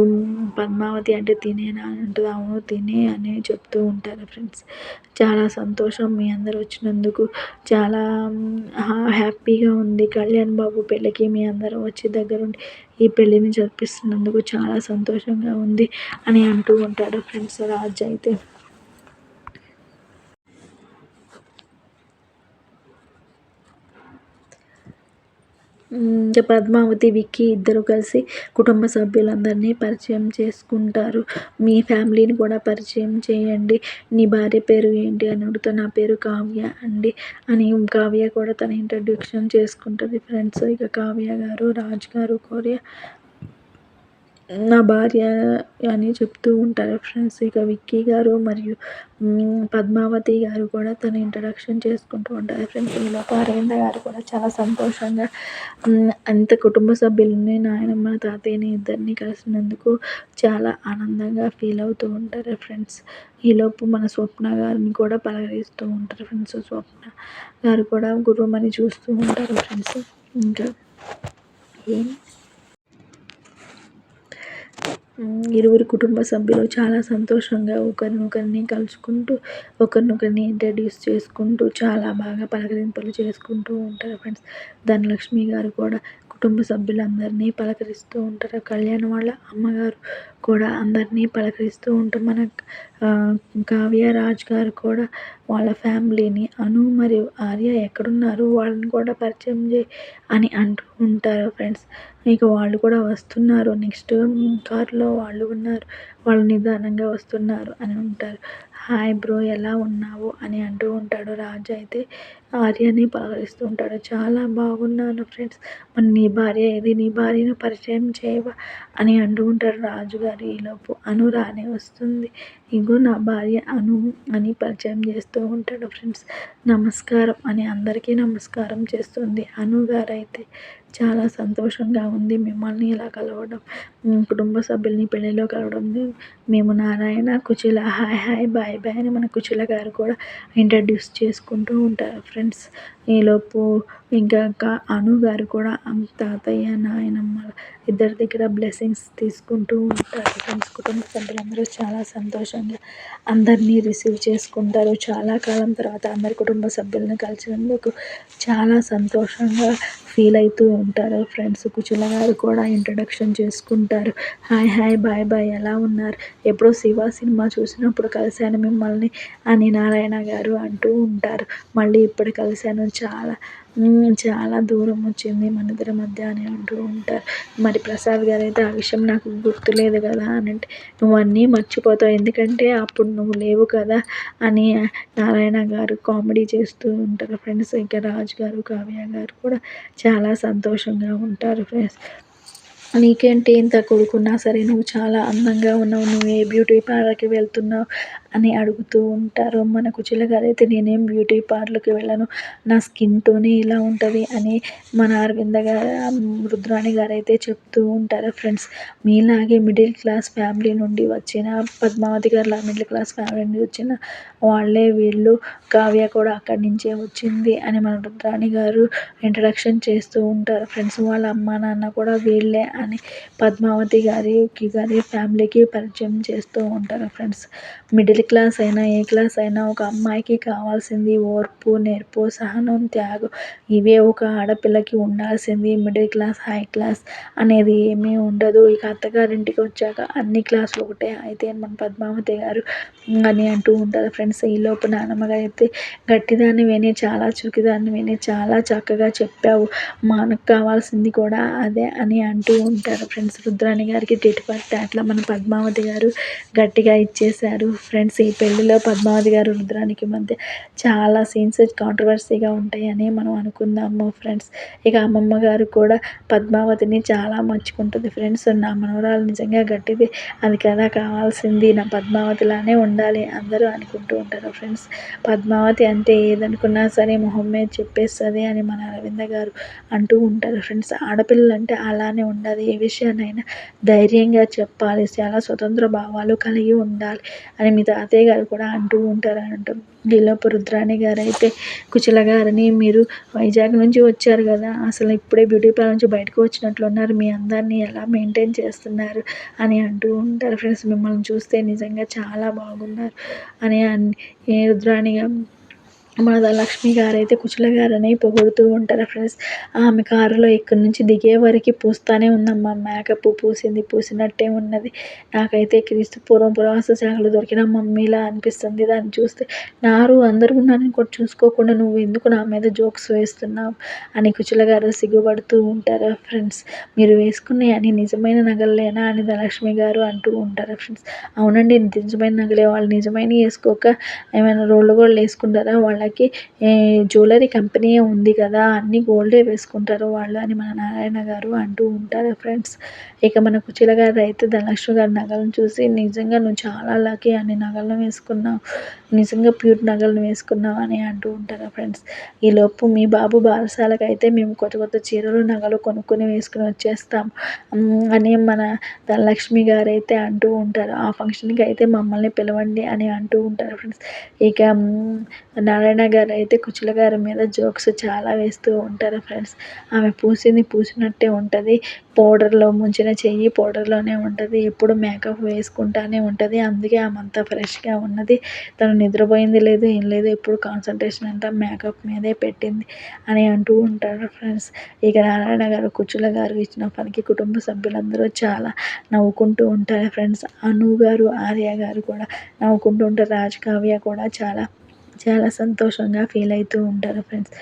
A: పద్మావతి అంటే తినేనా అని అంటుంది, అవును తినే అని చెప్తూ ఉంటారు ఫ్రెండ్స్. చాలా సంతోషం మీ అందరు వచ్చినందుకు, చాలా హ్యాపీగా ఉంది. కళ్యాణ్ బాబు పెళ్ళికి మీ అందరూ వచ్చి దగ్గరుండి ఈ పెళ్ళిని జరిపిస్తున్నందుకు చాలా సంతోషంగా ఉంది అని అంటూ ఉంటాడు ఫ్రెండ్స్ రాజ్ అయితే. ఇంకా పద్మావతి, విక్కీ ఇద్దరు కలిసి కుటుంబ సభ్యులందరినీ పరిచయం చేసుకుంటారు. మీ ఫ్యామిలీని కూడా పరిచయం చేయండి, నీ భార్య పేరు ఏంటి అని అడుగుతా, నా పేరు కావ్య అండి అని కావ్య కూడా తన ఇంట్రడ్యూక్షన్ చేసుకుంటుంది ఫ్రెండ్స్. ఇక కావ్య గారు, రాజ్ గారు కోరియా నా భార్య అని చెప్తూ ఉంటారు ఫ్రెండ్స్. ఇక విక్కీ గారు మరియు పద్మావతి గారు కూడా తన ఇంట్రడక్షన్ చేసుకుంటూ ఉంటారు ఫ్రెండ్స్. ఈలోపు అరవింద గారు కూడా చాలా సంతోషంగా అంత కుటుంబ సభ్యులని, నాయనమ్మ, తాతయ్యని ఇద్దరిని కలిసినందుకు చాలా ఆనందంగా ఫీల్ అవుతూ ఉంటారు ఫ్రెండ్స్. ఈలోపు మన స్వప్న గారిని కూడా పలకరిస్తూ ఉంటారు ఫ్రెండ్స్. స్వప్న గారు కూడా గుర్రమని చూస్తూ ఉంటారు ఫ్రెండ్స్. ఇంకా ఏం ఇరువురు కుటుంబ సభ్యులు చాలా సంతోషంగా ఒకరినొకరిని కలుసుకుంటూ, ఒకరినొకరిని ఇంట్రడ్యూస్ చేసుకుంటూ చాలా బాగా పలకరింపులు చేసుకుంటూ ఉంటారు ఫ్రెండ్స్. ధనలక్ష్మి గారు కూడా కుటుంబ సభ్యులందరినీ పలకరిస్తూ ఉంటారు. కళ్యాణ్ వాళ్ళ అమ్మగారు కూడా అందరినీ పలకరిస్తూ ఉంటారు. మన కావ్య రాజ్ గారు కూడా వాళ్ళ ఫ్యామిలీని అను మరియు ఆర్య ఎక్కడున్నారు వాళ్ళని కూడా పరిచయం చేయి అని అంటూ ఉంటారు ఫ్రెండ్స్. ఇక వాళ్ళు కూడా వస్తున్నారు, నెక్స్ట్ కార్లో వాళ్ళు ఉన్నారు, వాళ్ళు నిదానంగా వస్తున్నారు అని ఉంటారు. హాయ్ బ్రో ఎలా ఉన్నావు అని అంటూ ఉంటాడు. రాజు అయితే ఆర్యని పలకరిస్తూ ఉంటాడు. చాలా బాగున్నాను ఫ్రెండ్స్, మరి నీ భార్య ఏది, నీ భార్యను పరిచయం చేయవా అని అంటూ ఉంటారు రాజుగారు. ఈలోపు అను రానే వస్తుంది. ఇగో నా భార్య అను అని పరిచయం చేస్తూ ఉంటాడు ఫ్రెండ్స్. నమస్కారం అని అందరికీ నమస్కారం చేస్తుంది. అను గారైతే చాలా సంతోషంగా ఉంది మిమ్మల్ని ఇలా కలవడం, కుటుంబ సభ్యుల్ని పెళ్ళిలో కలవడం. మేము Narayana, Kuchila, hi hi bye bye అని మన కుచిల గారు కూడా ఇంట్రడ్యూస్ చేసుకుంటూ ఉంటారు ఫ్రెండ్స్. ఈలోపు ఇంకా అను గారు కూడా తాతయ్య నాయనమ్మ ఇద్దరి దగ్గర బ్లెస్సింగ్స్ తీసుకుంటూ ఉంటారు ఫ్రెండ్స్. కుటుంబ సభ్యులందరూ చాలా సంతోషంగా అందరినీ రిసీవ్ చేసుకుంటారు. చాలా కాలం తర్వాత అందరి కుటుంబ సభ్యులను కలిసినందుకు చాలా సంతోషంగా ఫీల్ అవుతూ ఉంటారు ఫ్రెండ్స్. కుచిల గారు కూడా ఇంట్రడక్షన్ చేసుకుంటారు. హాయ్ హాయ్ బాయ్ బాయ్ ఎలా ఉన్నారు, ఎప్పుడో శివ సినిమా చూసినప్పుడు కలిశాను మిమ్మల్ని అని నారాయణ గారు అంటూ ఉంటారు. మళ్ళీ ఇప్పుడు కలిశాను, చాలా దూరం వచ్చింది మన ఇద్దరి మధ్య అని అంటూ ఉంటారు. మరి ప్రసాద్ గారు అయితే ఆ విషయం నాకు గుర్తులేదు కదా అని అంటే, నువ్వు అన్నీ మర్చిపోతావు ఎందుకంటే అప్పుడు నువ్వు లేవు కదా అని నారాయణ గారు కామెడీ చేస్తూ ఉంటారు ఫ్రెండ్స్. ఇక రాజు గారు కావ్య గారు కూడా చాలా సంతోషంగా ఉంటారు ఫ్రెండ్స్. నీకేంటి ఇంత కొడుకున్నా సరే నువ్వు చాలా అందంగా ఉన్నావు, నువ్వు ఏ బ్యూటీ పార్లర్కి వెళ్తున్నావు అని అడుగుతూ ఉంటారు. మన కుచిల గారు అయితే నేనేం బ్యూటీ పార్లర్కి వెళ్ళను, నా స్కిన్ టోనే ఇలా ఉంటుంది అని మన అరవింద గారు రుద్రాణి గారు అయితే చెప్తూ ఉంటారు ఫ్రెండ్స్. మీలాగే మిడిల్ క్లాస్ ఫ్యామిలీ నుండి వచ్చిన పద్మావతి గారు మిడిల్ క్లాస్ ఫ్యామిలీ నుండి వచ్చిన వాళ్ళే వీళ్ళు, కావ్య కూడా అక్కడి నుంచే వచ్చింది అని మన రుద్రాణి గారు ఇంట్రడక్షన్ చేస్తూ ఉంటారు ఫ్రెండ్స్. వాళ్ళ అమ్మ నాన్న కూడా వీళ్ళే అని పద్మావతి గారి ఫ్యామిలీకి పరిచయం చేస్తూ ఉంటారు ఫ్రెండ్స్. మిడిల్ క్లాస్ అయినా ఏ క్లాస్ అయినా ఒక అమ్మాయికి కావాల్సింది ఓర్పు, నేర్పు, సహనం, త్యాగం, ఇవే ఒక ఆడపిల్లకి ఉండాల్సింది. మిడిల్ క్లాస్ హై క్లాస్ అనేది ఏమీ ఉండదు. ఇక అత్తగారింటికి వచ్చాక అన్ని క్లాసులు ఒకటే అయితే మన పద్మావతి గారు అని అంటూ ఉంటారు ఫ్రెండ్స్. ఈలోపు నానమ్మగారు అయితే గట్టిదాన్ని విని చాలా చురుకుదాన్ని విని చాలా చక్కగా చెప్పావు, మనకు కావాల్సింది కూడా అదే అని అంటూ ఉంటారు ఫ్రెండ్స్. రుద్రాణి గారికి టిట్ ఫర్ టాట్లా మన పద్మావతి గారు గట్టిగా ఇచ్చేశారు ఫ్రెండ్స్. ఈ పెళ్లిలో పద్మావతి గారు రుద్రానికి మధ్య చాలా సీన్స్ కాంట్రవర్సీగా ఉంటాయని మనం అనుకుందాము ఫ్రెండ్స్. ఇక అమ్మమ్మ గారు కూడా పద్మావతిని చాలా మెచ్చుకుంటుంది ఫ్రెండ్స్. నా మనవరాలు నిజంగా గట్టిది, అది కదా కావాల్సింది, నా పద్మావతిలానే ఉండాలి అందరూ అనుకుంటూ ఉంటారు ఫ్రెండ్స్. పద్మావతి అంటే ఏదనుకున్నా సరే మొహం మీద చెప్పేస్తుంది అని మన అరవింద గారు అంటూ ఉంటారు ఫ్రెండ్స్. ఆడపిల్లలు అంటే అలానే ఉండాలి, ఏ విషయాన్నైనా ధైర్యంగా చెప్పాలి, చాలా స్వతంత్ర భావాలు కలిగి ఉండాలి అని మీ తాతయ్య గారు కూడా అంటూ ఉంటారు అని అంటారు. ఈలోపు రుద్రాణి గారు అయితే కుచిల గారిని, మీరు వైజాగ్ నుంచి వచ్చారు కదా, అసలు ఇప్పుడే బ్యూటీ పార్లర్ నుంచి బయటకు వచ్చినట్లున్నారు, మీ అందాన్ని ఎలా మెయింటైన్ చేస్తున్నారు అని అంటూ ఉంటారు ఫ్రెండ్స్. మిమ్మల్ని చూస్తే నిజంగా చాలా బాగున్నారు అని రుద్రాణిగా మన లక్ష్మి గారు అయితే కుచిల గారని పొగుడుతూ ఉంటారు ఫ్రెండ్స్. ఆమె కారులో ఇక్కడి నుంచి దిగే వరకు పూస్తానే ఉందమ్మా, మేకప్ పూసినట్టే ఉన్నది, నాకైతే క్రీస్తు పూర్వం పురావస్తు శాఖలు దొరికిన మమ్మీలా అనిపిస్తుంది, దాన్ని చూస్తే నారు అందరూ ఉన్నారని కూడా చూసుకోకుండా నువ్వు ఎందుకు నా మీద జోక్స్ వేస్తున్నావు అని కుచిల గారు సిగ్గుపడుతూ ఉంటారు ఫ్రెండ్స్. మీరు వేసుకునే అని నిజమైన నగలేనా అని ధనలక్ష్మి గారు అంటూ ఉంటారు ఫ్రెండ్స్. అవునండి నిజమైన నగలే, వాళ్ళు నిజమైన వేసుకోక ఏమైనా రోళ్ళు గోల్డ్ వేసుకుంటారా, వాళ్ళకి జ్యువెలరీ కంపెనీయే ఉంది కదా, అన్నీ గోల్డే వేసుకుంటారు వాళ్ళు అని మన నారాయణ గారు అంటూ ఉంటారు ఫ్రెండ్స్. ఇక మన కుచిల గారు అయితే ధనలక్ష్మి గారి నగలను చూసి నిజంగా నువ్వు చాలా లక్కీ, అన్ని నగలను వేసుకున్నావు, నిజంగా ప్యూర్ నగలను వేసుకున్నావు అని అంటూ ఉంటారు ఫ్రెండ్స్. ఈలోపు మీ బాబు బారసాలకు అయితే మేము కొత్త చీరలు నగలు కొనుక్కొని వేసుకుని వచ్చేస్తాం అని మన ధనలక్ష్మి గారు అయితే అంటూ ఉంటారు. ఆ ఫంక్షన్కి అయితే మమ్మల్ని పిలవండి అని అంటూ ఉంటారు ఫ్రెండ్స్. ఇక నారాయణ నారాయణ గారు అయితే కుచుల గారి మీద జోక్స్ చాలా వేస్తూ ఉంటారు ఫ్రెండ్స్. ఆమె పూసింది పూసినట్టే ఉంటుంది, పౌడర్లో ముంచిన చెయ్యి పౌడర్లోనే ఉంటుంది, ఎప్పుడు మేకప్ వేసుకుంటానే ఉంటుంది, అందుకే ఆమె అంత ఫ్రెష్గా ఉన్నది, తను నిద్రపోయింది లేదు ఏం లేదు, ఎప్పుడు కాన్సన్ట్రేషన్ అంతా మేకప్ మీదే పెట్టింది అని అంటూ ఉంటారు ఫ్రెండ్స్. ఇక నారాయణ గారు కుచుల గారు ఇచ్చిన పనికి కుటుంబ సభ్యులందరూ చాలా నవ్వుకుంటూ ఉంటారు ఫ్రెండ్స్. అను గారు ఆర్య గారు కూడా నవ్వుకుంటూ ఉంటారు, రాజ్ కావ్య కూడా చాలా చాలా సంతోషంగా ఫీల్ అవుతూ ఉంటారు ఫ్రెండ్స్.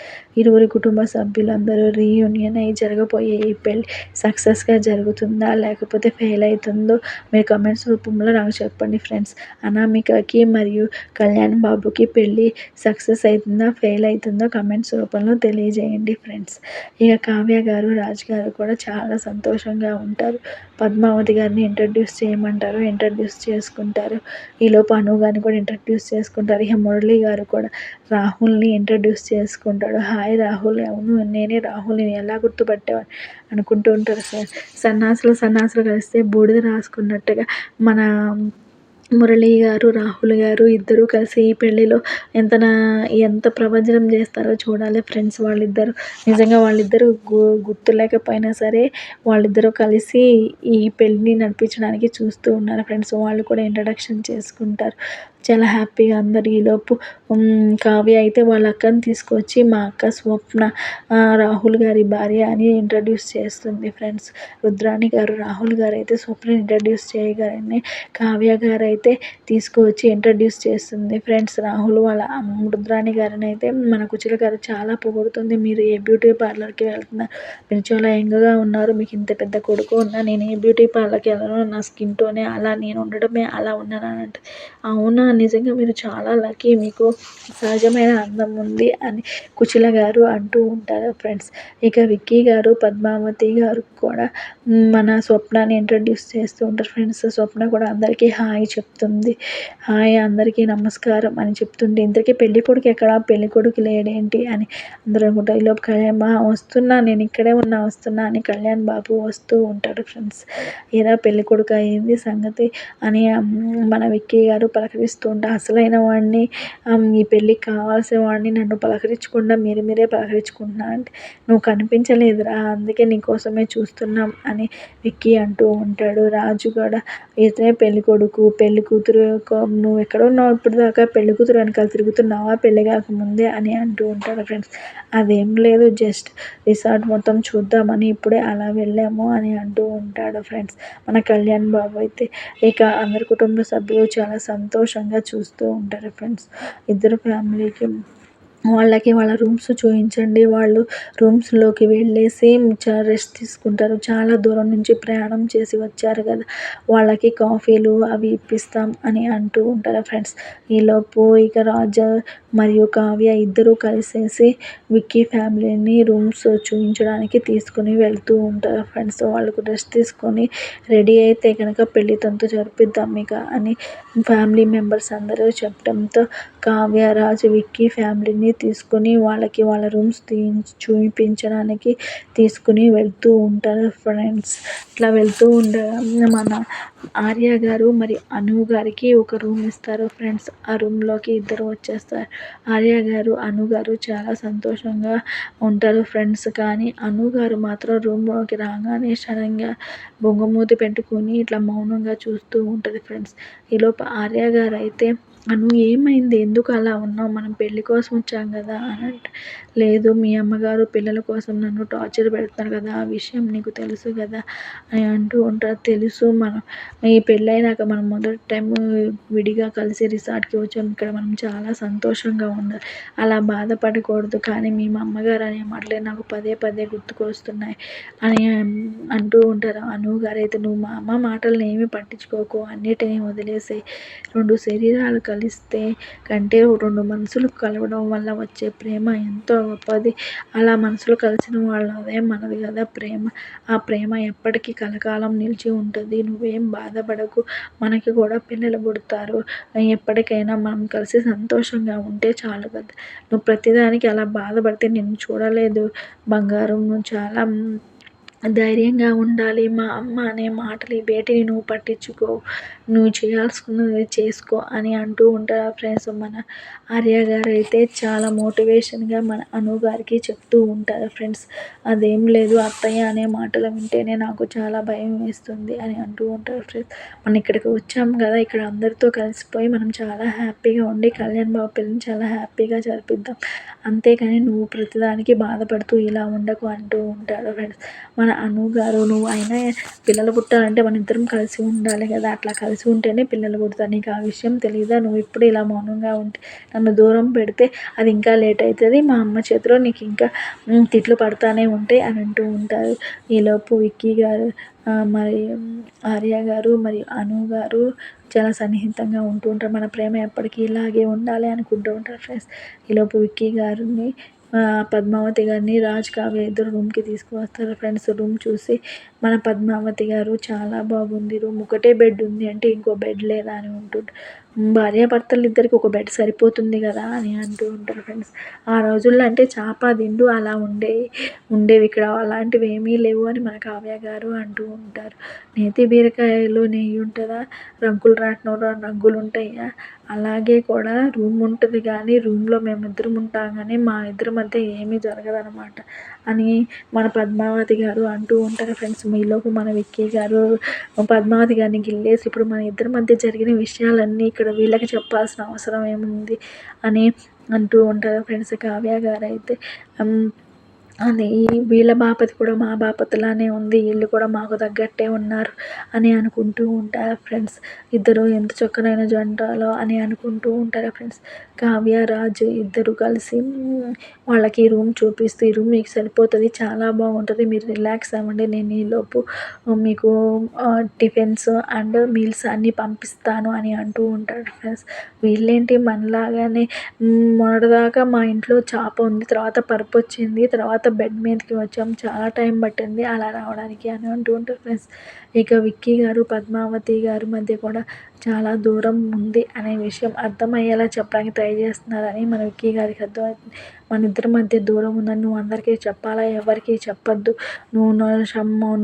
A: ఇరువురి కుటుంబ సభ్యులందరూ రీయూనియన్ అయ్యి జరగబోయే ఈ పెళ్ళి సక్సెస్గా జరుగుతుందా లేకపోతే ఫెయిల్ అవుతుందో మీరు కమెంట్స్ రూపంలో నాకు చెప్పండి ఫ్రెండ్స్. అనామికకి మరియు కళ్యాణ్ బాబుకి పెళ్ళి సక్సెస్ అవుతుందా ఫెయిల్ అవుతుందో కమెంట్స్ రూపంలో తెలియజేయండి ఫ్రెండ్స్. ఇక కావ్య గారు రాజ్ గారు కూడా చాలా సంతోషంగా ఉంటారు. పద్మావతి గారిని ఇంట్రడ్యూస్ చేయమంటారు, ఇంట్రడ్యూస్ చేసుకుంటారు. ఈలోపు అను గారిని కూడా ఇంట్రడ్యూస్ చేసుకుంటారు. ఇక మురళి గారు కూడా రాహుల్ని ఇంట్రడ్యూస్ చేసుకుంటాడు. హాయ్ రాహుల్, అవును నేనే రాహుల్ని ఎలా గుర్తుపట్టావని అనుకుంటూ ఉంటారు సార్. సన్నాసులు కలిస్తే బూడిద రాసుకున్నట్టుగా మన మురళి గారు రాహుల్ గారు ఇద్దరూ కలిసి ఈ పెళ్ళిలో ఎంత ప్రవచనం చేస్తారో చూడాలి ఫ్రెండ్స్. వాళ్ళిద్దరు నిజంగా వాళ్ళిద్దరూ గుర్తు లేకపోయినా సరే వాళ్ళిద్దరూ కలిసి ఈ పెళ్ళిని నడిపించడానికి చూస్తూ ఉన్నారు ఫ్రెండ్స్. వాళ్ళు కూడా ఇంట్రడక్షన్ చేసుకుంటారు, చాలా హ్యాపీగా అందరు. ఈలోపు కావ్య అయితే వాళ్ళ అక్కని తీసుకొచ్చి మా అక్క స్వప్న రాహుల్ గారి భార్య అని ఇంట్రడ్యూస్ చేస్తుంది ఫ్రెండ్స్. రుద్రాణి గారు రాహుల్ గారు అయితే స్వప్న ఇంట్రడ్యూస్ చేయగానే కావ్య గారు అయితే తీసుకువచ్చి ఇంట్రడ్యూస్ చేస్తుంది ఫ్రెండ్స్. రాహుల్ వాళ్ళ రుద్రాణి గారిని అయితే మన కుచిల గారు చాలా పొగుడుతుంది. మీరు ఏ బ్యూటీ పార్లర్కి వెళ్తున్నారు, మీరు చాలా యంగ్గా ఉన్నారు, మీకు ఇంత పెద్ద కొడుకు ఉన్నా నేను ఏ బ్యూటీ పార్లర్కి వెళ్ళను, నా స్కిన్ టోనే అలా, నేను ఉండడమే అలా ఉన్నాను అని అంటే, అవునా నిజంగా మీరు చాలా లక్కీ, మీకు సహజమైన అందం ఉంది అని కుచిల గారు అంటూ ఉంటారు ఫ్రెండ్స్. ఇక విక్కీ గారు పద్మావతి గారు కూడా మన స్వప్నాన్ని ఇంట్రడ్యూస్ చేస్తూ ఉంటారు ఫ్రెండ్స్. స్వప్న కూడా అందరికీ హాయ్ చెప్తుంది, హాయ్ అందరికీ నమస్కారం అని చెప్తుంటే, ఇంతకీ పెళ్లి కొడుకు ఎక్కడ, పెళ్లి కొడుకు లేడేంటి అని అందరూ అనుకుంటారు. ఈలోపు కళ్యాణ్ వస్తున్నా, నేను ఇక్కడే వస్తున్నా అని కళ్యాణ్ బాబు వస్తూ ఉంటాడు ఫ్రెండ్స్. ఏరా పెళ్లి కొడుకు అయింది సంగతి అని మన విక్కీ గారు పలకరిస్తూ ఉంటా, అసలైన వాడిని, ఈ పెళ్ళికి కావాల్సిన వాడిని నన్ను పలకరించకుండా మీరే పలకరించుకుంటున్నా అంటే, నువ్వు కనిపించలేదురా అందుకే నీకోసమే చూస్తున్నాం అని విక్కీ అంటూ ఉంటాడు. రాజు కూడా ఇతనే పెళ్లి కొడుకు, పెళ్లి కూతురు, నువ్వు ఎక్కడ ఉన్నావు ఇప్పుడు దాకా, పెళ్లి కూతురు వెనకాల తిరుగుతున్నావా పెళ్లి కాకముందే అని అంటూ ఉంటాడు ఫ్రెండ్స్. అదేం లేదు, జస్ట్ రిసార్ట్ మొత్తం చూద్దామని ఇప్పుడే అలా వెళ్ళాము అని అంటూ ఉంటాడు ఫ్రెండ్స్. మన కళ్యాణ్ బాబు అయితే ఇక అందరి కుటుంబ సభ్యులు చాలా సంతోషంగా చూస్తూ ఉంటారు ఫ్రెండ్స్. ఇద్దరు ఫ్యామిలీకి వాళ్ళకి వాళ్ళ రూమ్స్ చూపించండి, వాళ్ళు రూమ్స్లోకి వెళ్ళేసి రెస్ట్ తీసుకుంటారు, చాలా దూరం నుంచి ప్రయాణం చేసి వచ్చారు కదా, వాళ్ళకి కాఫీలు అవి ఇప్పిస్తాం అని అంటూ ఉంటారు ఫ్రెండ్స్. ఈలోపు ఇక రాజా మరియు కావ్య ఇద్దరూ కలిసేసి విక్కీ ఫ్యామిలీని రూమ్స్ చూపించడానికి తీసుకుని వెళ్తూ ఉంటారు ఫ్రెండ్స్. వాళ్ళకు రెస్ట్ తీసుకొని రెడీ అయితే కనుక పెళ్లి తంతు జరిపిద్దాం ఇక అని ఫ్యామిలీ మెంబర్స్ అందరూ చెప్పడంతో కావ్య రాజు విక్కీ ఫ్యామిలీని తీసుకుని వాళ్ళకి వాళ్ళ రూమ్స్ చూపించడానికి తీసుకుని వెళ్తూ ఉంటారు ఫ్రెండ్స్. ఇట్లా వెళ్తూ ఉండగా మన ఆర్య గారు మరి అను గారికి ఒక రూమ్ ఇస్తారు ఫ్రెండ్స్. ఆ రూమ్లోకి ఇద్దరు వచ్చేస్తారు. ఆర్య గారు అను గారు చాలా సంతోషంగా ఉంటారు ఫ్రెండ్స్. కానీ అను గారు మాత్రం రూమ్లోకి రాగానే సడన్గా బొంగమూతి పెట్టుకుని ఇట్లా మౌనంగా చూస్తూ ఉంటుంది ఫ్రెండ్స్. ఈలోపు ఆర్య గారు అయితే, అను ఏమైంది, ఎందుకు అలా ఉన్నావు, మనం పెళ్లి కోసం వచ్చాం కదా అని అంటే, లేదు మీ అమ్మగారు పిల్లల కోసం నన్ను టార్చర్ పెడుతున్నారు కదా, ఆ విషయం నీకు తెలుసు కదా అని అంటూ ఉంటారు. తెలుసు, మనం ఈ పెళ్ళైనాక మనం మొదటి టైం విడిగా కలిసి రిసార్ట్కి వచ్చాం, ఇక్కడ మనం చాలా సంతోషంగా ఉండాలి, అలా బాధపడకూడదు, కానీ మీ అమ్మగారు అనే మాటలే నాకు పదే పదే గుర్తుకొస్తున్నాయి అని అంటూ ఉంటారు. అను గారు అయితే, నువ్వు మా అమ్మ మాటలను ఏమీ పట్టించుకోకు, అన్నిటినీ వదిలేసే, రెండు శరీరాలు కలిస్తే కంటే రెండు మనసులు కలవడం వల్ల వచ్చే ప్రేమ ఎంతో గొప్పది, అలా మనసులు కలిసిన వాళ్ళదే మనది కదా ప్రేమ, ఆ ప్రేమ ఎప్పటికీ కలకాలం నిలిచి ఉంటుంది, నువ్వేం బాధపడకు, మనకి కూడా పిల్లలు పుడతారు, ఎప్పటికైనా మనం కలిసి సంతోషంగా ఉంటే చాలు కదా, నువ్వు ప్రతిదానికి అలా బాధపడితే నేను చూడలేదు బంగారం, నువ్వు చాలా ధైర్యంగా ఉండాలి. మా అమ్మ అనే మాటలు వేటిని నువ్వు పట్టించుకోవు. నువ్వు చేయాల్సుకున్నది చేసుకో అని అంటూ ఉంటారు ఫ్రెండ్స్. మన ఆర్య గారైతే చాలా మోటివేషన్‌గా మన అను గారికి చెప్తూ ఉంటారు ఫ్రెండ్స్. అదేం లేదు అత్తయ్య అనే మాటలు వింటేనే నాకు చాలా భయం వేస్తుంది అని అంటూ ఉంటారు ఫ్రెండ్స్. మనం ఇక్కడికి వచ్చాం గదా! ఇక్కడ అందరితో కలిసిపోయి మనం చాలా హ్యాపీగా ఉండి కళ్యాణ్ బాబు పెళ్ళిని చాలా హ్యాపీగా జరిపిద్దాం. అంతేగాని నువ్వు ప్రతిదానికి బాధపడుతూ ఇలా ఉండకు అంటూ ఉంటాడు ఫ్రెండ్స్. మన అను గారు నువ్వు అయినా పిల్లలు పుట్టాలంటే మన ఇద్దరం కలిసి ఉండాలి కదా, అట్లా కలిసి ఉంటేనే పిల్లలు పుడతారు. నీకు ఆ విషయం తెలీదా? నువ్వు ఇప్పుడు ఇలా మౌనంగా ఉంటే నన్ను దూరం పెడితే అది ఇంకా లేట్ అవుతుంది. మా అమ్మ చేతిలో నీకు ఇంకా తిట్లు పడతానే ఉంటాయి అని అంటూ ఉంటారు. ఈలోపు విక్కీ గారు మరి ఆర్య గారు మరియు అను గారు చాలా సన్నిహితంగా ఉంటూ ఉంటారు. మన ప్రేమ ఎప్పటికీ ఇలాగే ఉండాలి అనుకుంటూ ఉంటారు ఫ్రెండ్స్. ఈలోపు విక్కీ గారిని పద్మావతి గారిని రాజ్ కావ్య ఇద్దరు రూమ్కి తీసుకువస్తారు ఫ్రెండ్స్. రూమ్ చూసి మన పద్మావతి గారు చాలా బాగుంది రూమ్, ఒకటే బెడ్ ఉంది అంటే ఇంకో బెడ్ లేదా అని ఉంటుంటారు. భార్యాభర్తలు ఇద్దరికి ఒక బెడ్ సరిపోతుంది కదా అని అంటూ ఉంటారు ఫ్రెండ్స్. ఆ రోజుల్లో అంటే చాప దిండు అలా ఉండేవి, ఇక్కడ అలాంటివి ఏమీ లేవు అని మన కావ్య గారు అంటూ ఉంటారు. నేతి బీరకాయలో నెయ్యి ఉంటుందా, రంగులు రాట్నంలో రంగులు ఉంటాయా, అలాగే కూడా రూమ్ ఉంటుంది కానీ రూమ్లో మేమిద్దరం ఉంటాం కానీ మా ఇద్దరి మధ్య ఏమీ జరగదనమాట అని మన పద్మావతి గారు అంటూ ఉంటారు ఫ్రెండ్స్. మీలోపు మన విక్కీ గారు పద్మావతి గారిని గిల్లేసి ఇప్పుడు మన ఇద్దరి మధ్య జరిగిన విషయాలన్నీ ఇక్కడ వీళ్ళకి చెప్పాల్సిన అవసరం ఏముంది అని అంటూ ఉంటారు ఫ్రెండ్స్. కావ్య గారు అయితే అది వీళ్ళ బాపతి కూడా మా బాపతిలానే ఉంది, వీళ్ళు కూడా మాకు తగ్గట్టే ఉన్నారు అని అనుకుంటూ ఉంటారు ఫ్రెండ్స్. ఇద్దరు ఎంత చక్కనైన జంటలో అని అనుకుంటూ ఉంటారు ఫ్రెండ్స్. కావ్య రాజు ఇద్దరు కలిసి వాళ్ళకి రూమ్ చూపిస్తూ ఈ రూమ్ మీకు సరిపోతుంది, చాలా బాగుంటుంది, మీరు రిలాక్స్ అవ్వండి, నేను ఈలోపు మీకు టిఫిన్స్ అండ్ మీల్స్ అన్నీ పంపిస్తాను అని అంటూ ఉంటాడు ఫ్రెండ్స్. వీళ్ళేంటి మనలాగానే మొన్నటిదాకా మా ఇంట్లో చాప ఉంది, తర్వాత పరుపు వచ్చింది, తర్వాత బెడ్ మీదకి వచ్చాం, చాలా టైం పట్టింది అలా రావడానికి అని అంటూ ఉంటారు ఫ్రెండ్స్. ఇక విక్కీ గారు పద్మావతి గారి మధ్య కూడా చాలా దూరం ఉంది అనే విషయం అర్థమయ్యేలా చెప్పడానికి ట్రై చేస్తున్నారని మన విక్కీ గారికి అర్థమవుతుంది. మన ఇద్దరి మధ్య దూరం ఉందని నువ్వు అందరికీ చెప్పాలా, ఎవరికీ చెప్పొద్దు, నువ్వు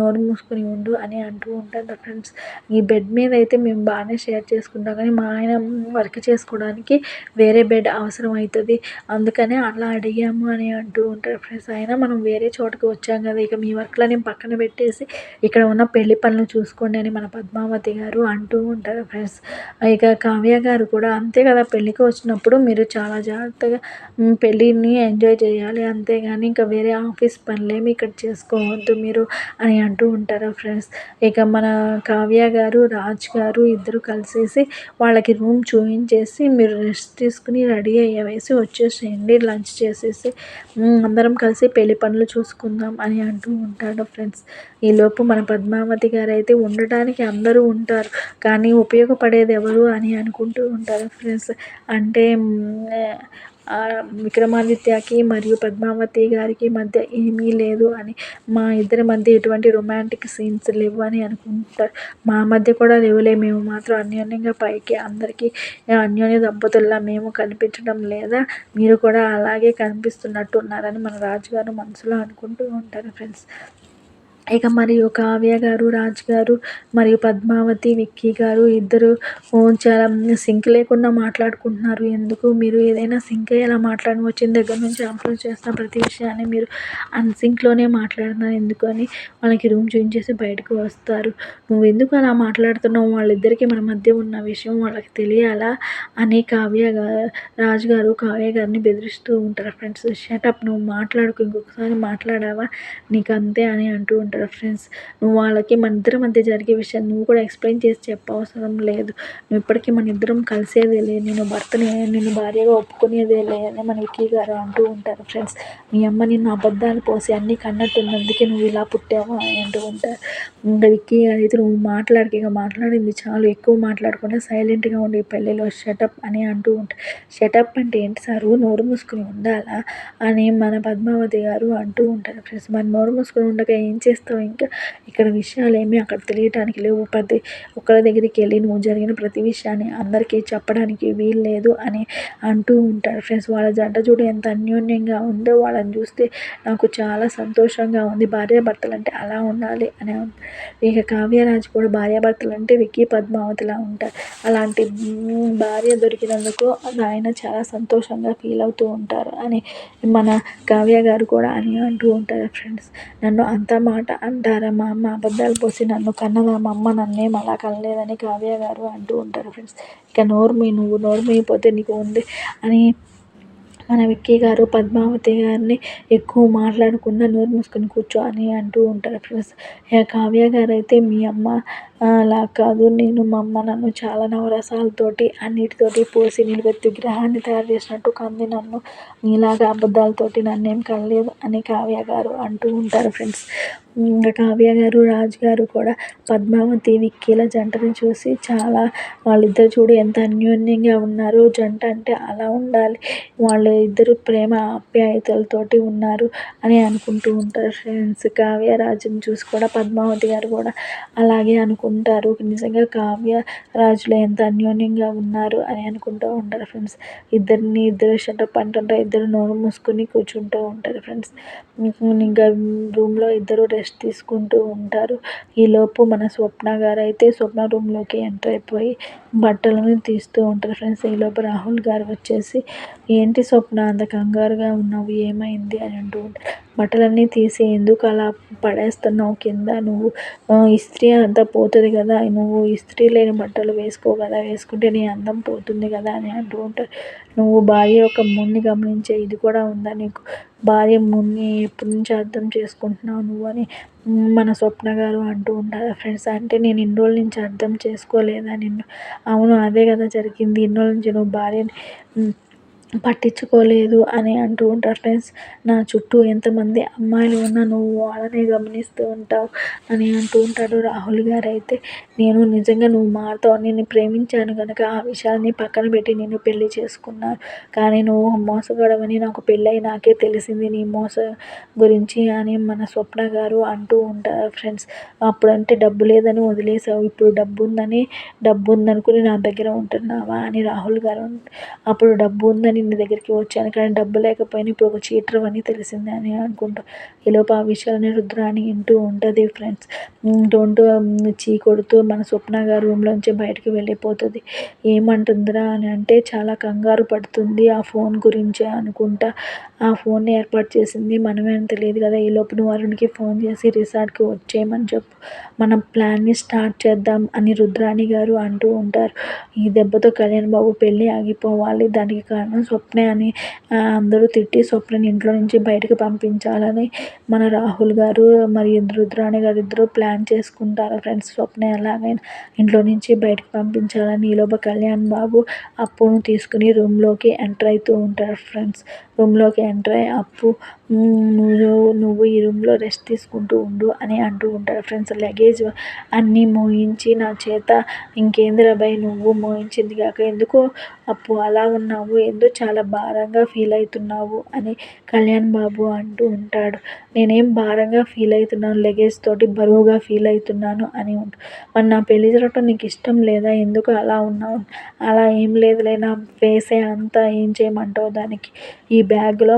A: నోరు మూసుకొని ఉండు అని అంటూ ఉంటారు ఫ్రెండ్స్. ఈ బెడ్ మీద అయితే మేము బాగానే షేర్ చేసుకుంటాం కానీ మా ఆయన వర్క్ చేసుకోవడానికి వేరే బెడ్ అవసరం అవుతుంది, అందుకనే అలా అడిగాము అని అంటూ ఉంటారు ఫ్రెండ్స్. అయినా మనం వేరే చోటకి వచ్చాం కదా, ఇక మీ వర్క్లని పక్కన పెట్టేసి ఇక్కడ ఉన్న పెళ్లి పనులు చూసుకోండి అని మన పద్మావతి గారు అంటూ ఉంటారు ఫ్రెండ్స్. ఇక కావ్య గారు కూడా అంతే కదా, పెళ్ళికి వచ్చినప్పుడు మీరు చాలా జాగ్రత్తగా పెళ్ళిని ఎంజాయ్ చేయాలి, అంతేగాని ఇంకా వేరే ఆఫీస్ పనులేమి ఇక్కడ చేసుకోవద్దు మీరు అని అంటూ ఉంటారు ఫ్రెండ్స్. ఇక మన కావ్య గారు రాజ్ గారు ఇద్దరు కలిసేసి వాళ్ళకి రూమ్ చూపించేసి మీరు రెస్ట్ తీసుకుని రెడీ అయ్యేసి వచ్చేసేయండి, లంచ్ చేసేసి అందరం కలిసి పెళ్లి పనులు చూసుకుందాం అని అంటూ ఉంటాడు ఫ్రెండ్స్. ఈలోపు మన పద్మావతి గారు అయితే ఉండటానికి అందరూ ఉంటారు కానీ ఉపయోగపడేది ఎవరు అని అనుకుంటూ ఉంటారు ఫ్రెండ్స్. అంటే విక్రమాదిత్యకి మరియు పద్మావతి గారికి మధ్య ఏమీ లేదు అని, మా ఇద్దరి మధ్య ఎటువంటి రొమాంటిక్ సీన్స్ లేవు అని అనుకుంటారు. మా మధ్య కూడా లేవులే, మేము మాత్రం అన్యోన్యంగా పైకి అందరికీ అన్యోన్య దంపతుల్లా మేము కనిపించడం లేదా, మీరు కూడా అలాగే కనిపిస్తున్నట్టు ఉన్నారని మన రాజుగారు మనసులో అనుకుంటూ ఉంటారు ఫ్రెండ్స్. ఇక మరియు కావ్య గారు రాజ్ గారు మరియు పద్మావతి విక్కీ గారు ఇద్దరు చాలా సింక్ లేకుండా మాట్లాడుకుంటున్నారు. ఎందుకు మీరు ఏదైనా సింక్ అయ్యేలా మాట్లాడి వచ్చిన దగ్గర నుంచి అప్రోచ్ చేస్తున్న ప్రతి విషయాన్ని మీరు అన్సింక్లోనే మాట్లాడుతున్నారు ఎందుకు అని వాళ్ళకి రూమ్ చూపించేసి బయటకు వస్తారు. నువ్వు ఎందుకు అలా మాట్లాడుతున్నావు, వాళ్ళిద్దరికీ మన మధ్య ఉన్న విషయం వాళ్ళకి తెలియాలా అని రాజుగారు కావ్య గారిని బెదిరిస్తూ ఉంటారు ఫ్రెండ్స్. షటప్, నువ్వు మాట్లాడుకు, ఇంకొకసారి మాట్లాడావా నీకు అంతే అని అంటూ ఉంటారు ఫ్రెండ్స్. నువ్వు వాళ్ళకి మన ఇద్దరి మధ్య జరిగే విషయాన్ని నువ్వు కూడా ఎక్స్ప్లెయిన్ చేసి చెప్పవసరం లేదు, నువ్వు ఇప్పటికీ మన ఇద్దరం కలిసేదేలే, నేను భర్తని నిన్ను భార్యగా ఒప్పుకునేదేలే అని మన విక్కీ గారు అంటూ ఉంటారు ఫ్రెండ్స్. మీ అమ్మ నిన్ను అబద్ధాలు పోసి అన్నీ కన్నట్టున్నందుకే నువ్వు ఇలా పుట్టావు అని అంటూ ఉంటారు. ఇంక విక్కీ అయితే "నువ్వు మాట్లాడకు, ఇక మాట్లాడింది చాలు, ఎక్కువ మాట్లాడకుండా సైలెంట్‌గా ఉండు ఈ పెళ్ళిలో షటప్" అని అంటూ ఉంటారు. షటప్ అంటే ఏంటి సారు, నోరు మూసుకొని ఉండాలా అని మన పద్మావతి గారు అంటూ ఉంటారు ఫ్రెండ్స్. మరి నోరు మూసుకొని ఉండక ఏం చేస్తావు ఇంకా, ఇక్కడ విషయాలేమీ అక్కడ తెలియటానికి లేవు, ప్రతి ఒక్కరి దగ్గరికి వెళ్ళి నువ్వు జరిగిన ప్రతి విషయాన్ని అందరికీ చెప్పడానికి వీలు లేదు అని అంటూ ఉంటారు ఫ్రెండ్స్. వాళ్ళ జంట చూడు ఎంత అన్యోన్యంగా ఉందో, వాళ్ళని చూస్తే నాకు చాలా సంతోషంగా ఉంది, భార్యాభర్తలు అంటే అలా ఉండాలి అని. ఇక కావ్యరాజు కూడా భార్యాభర్తలు అంటే విక్కీ పద్మావతిలా ఉంటారు. అలాంటి భార్య దొరికినందుకు ఆయన చాలా సంతోషంగా ఫీల్ అవుతూ ఉంటారు అని మన కావ్య గారు కూడా అని అంటూ ఉంటారు ఫ్రెండ్స్. నన్ను అంత మాట అంటారా, మా అమ్మ అబద్ధాలు పోసి నన్ను కన్నదా, మా అమ్మ నన్నేం అలా కనలేదని కావ్య గారు అంటూ ఉంటారు ఫ్రెండ్స్. ఇక నువ్వు నోరు మూయకపోతే నీకు ఉంది అని మన విక్కీ గారు పద్మావతి గారిని ఎక్కువ మాట్లాడకుండా నోరు మూసుకొని కూర్చో అని అంటూ ఉంటారు ఫ్రెండ్స్. ఇక కావ్య గారు అయితే మీ అమ్మ అలా కాదు, మా అమ్మ నన్ను చాలా నవరసాలతోటి అన్నిటితోటి పోసి నిలువెత్తు విగ్రహాన్ని తయారు చేసినట్టు కంది, నన్ను నీలాగా అబద్ధాలతోటి నన్నేం కనలేదు అని కావ్య గారు అంటూ ఉంటారు ఫ్రెండ్స్. ఇంకా కావ్య గారు రాజు గారు కూడా పద్మావతి విక్కీల జంటని చూసి చాలా, వాళ్ళిద్దరు చూడు ఎంత అన్యోన్యంగా ఉన్నారు, జంట అంటే అలా ఉండాలి, వాళ్ళు ఇద్దరు ప్రేమ ఆప్యాయతలతోటి ఉన్నారు అని అనుకుంటూ ఉంటారు ఫ్రెండ్స్. కావ్య రాజుని చూసి కూడా పద్మావతి గారు కూడా అలాగే అనుకుంటారు, నిజంగా కావ్య రాజులు ఎంత అన్యోన్యంగా ఉన్నారు అని అనుకుంటూ ఉంటారు ఫ్రెండ్స్. ఇద్దరు షటప్ అంటుంటారు, ఇద్దరు నోరు మూసుకొని కూర్చుంటూ ఉంటారు ఫ్రెండ్స్. ఇంకా రూమ్లో ఇద్దరు రెస్ట్ తీసుకుంటూ ఉంటారు. ఈలోపు మన స్వప్న గారు అయితే స్వప్న రూమ్లోకి ఎంటర్ అయిపోయి బట్టలను తీస్తూ ఉంటారు ఫ్రెండ్స్. ఈలోపు రాహుల్ గారు వచ్చేసి ఏంటి స్వప్న అంత కంగారుగా ఉన్నావు, ఏమైంది అని అంటూ ఉంటారు. బట్టలన్నీ తీసి ఎందుకు అలా పడేస్తున్నావు కింద, నువ్వు ఇస్త్రీ అంతా పోతుంది కదా, నువ్వు ఇస్త్రీ లేని బట్టలు వేసుకో కదా, వేసుకుంటే నీ అందం పోతుంది కదా అని అంటూ ఉంటారు. నువ్వు భార్య యొక్క మూడ్ని గమనించే ఇది కూడా ఉందా నీకు, భార్య మూడ్ని ఎప్పటి నుంచి అర్థం చేసుకుంటున్నావు నువ్వు అని మన స్వప్న గారు అంటూ ఉంటారు ఫ్రెండ్స్. అంటే నేను ఇన్ని రోజుల నుంచి అర్థం చేసుకోలేదా నిన్ను, అవును అదే కదా జరిగింది, ఇన్ని రోజుల నుంచి నువ్వు భార్యని పట్టించుకోలేదు అని అంటూ ఉంటారు ఫ్రెండ్స్. నా చుట్టూ ఎంతమంది అమ్మాయిలు ఉన్నా నువ్వు వాళ్ళనే గమనిస్తూ ఉంటావు అని అంటూ ఉంటాడు రాహుల్ గారు. అయితే నేను నిజంగా నువ్వు మారుతావు, నిన్ను ప్రేమించాను కనుక ఆ విషయాన్ని పక్కన పెట్టి నేను పెళ్లి చేసుకున్నాను, కానీ నువ్వు మోసగాడవని నాకు పెళ్ళై నాకే తెలిసింది నీ మోస గురించి అని మన స్వప్న గారు అంటూ ఉంటారు ఫ్రెండ్స్. అప్పుడంటే డబ్బు లేదని వదిలేసావు, ఇప్పుడు డబ్బు ఉందనుకుని నా దగ్గర ఉంటున్నావా అని రాహుల్ గారు. అప్పుడు డబ్బు ఉందని నీ దగ్గరికి వచ్చాను, కానీ డబ్బు లేకపోయినా ఇప్పుడు ఒక చీటర్ అని తెలిసింది అని అనుకుంటూ ఈలోపు ఆ విషయాలని రుద్రాణి వింటూ ఉంటుంది ఫ్రెండ్స్. ఉంటూ చీ కొడుతూ మన స్వప్న గారు రూమ్లోంచి బయటకు వెళ్ళిపోతుంది. ఏమంటుందిరా అని అంటే చాలా కంగారు పడుతుంది ఆ ఫోన్ గురించే అనుకుంటా, ఆ ఫోన్ని ఏర్పాటు చేసింది మనమే అని తెలియదు కదా, ఈలోపు నువ్వు అరుణ్కి ఫోన్ చేసి రిసార్ట్కి వచ్చేయమని చెప్పు, మనం ప్లాన్ని స్టార్ట్ చేద్దాం అని రుద్రాణి గారు అంటూ ఉంటారు. ఈ దెబ్బతో కళ్యాణ్ బాబు పెళ్ళి ఆగిపోవాలి, దానికి కారణం స్వప్నే అని అందరూ తిట్టి స్వప్నని ఇంట్లో నుంచి బయటకు పంపించాలని మన రాహుల్ గారు మరి రుద్రాణి గారు ఇద్దరు ప్లాన్ చేసుకుంటారు ఫ్రెండ్స్. స్వప్న ఎలాగైనా ఇంట్లో నుంచి బయటకు పంపించాలని. ఈలోపు కళ్యాణ్ బాబు అప్పును తీసుకుని రూమ్లోకి ఎంటర్ అవుతూ ఉంటారు ఫ్రెండ్స్. రూమ్లోకి ఎంటర్ అయ్యి అప్పు నువ్వు ఈ రూమ్లో రెస్ట్ తీసుకుంటూ ఉండు అని అంటూ ఉంటారు ఫ్రెండ్స్. లగేజ్ అన్నీ మోయించి నా చేత, ఇంకేందిరా భయ్ నువ్వు మోయించింది కాక ఎందుకు అప్పు అలా ఉన్నావు, ఎందుకు చాలా భారంగా ఫీల్ అవుతున్నావు అని కళ్యాణ్ బాబు అంటూ ఉంటాడు. నేనేం భారంగా ఫీల్ అవుతున్నాను, లగేజ్ తోటి బరువుగా ఫీల్ అవుతున్నాను అని మరి నా పెళ్లి జరగటం నీకు ఇష్టం లేదా, ఎందుకు అలా ఉన్నావు, అలా ఏం లేదులే, నా ఫేసే అంతా, ఏం చేయమంటావు దానికి, ఈ బ్యాగ్లో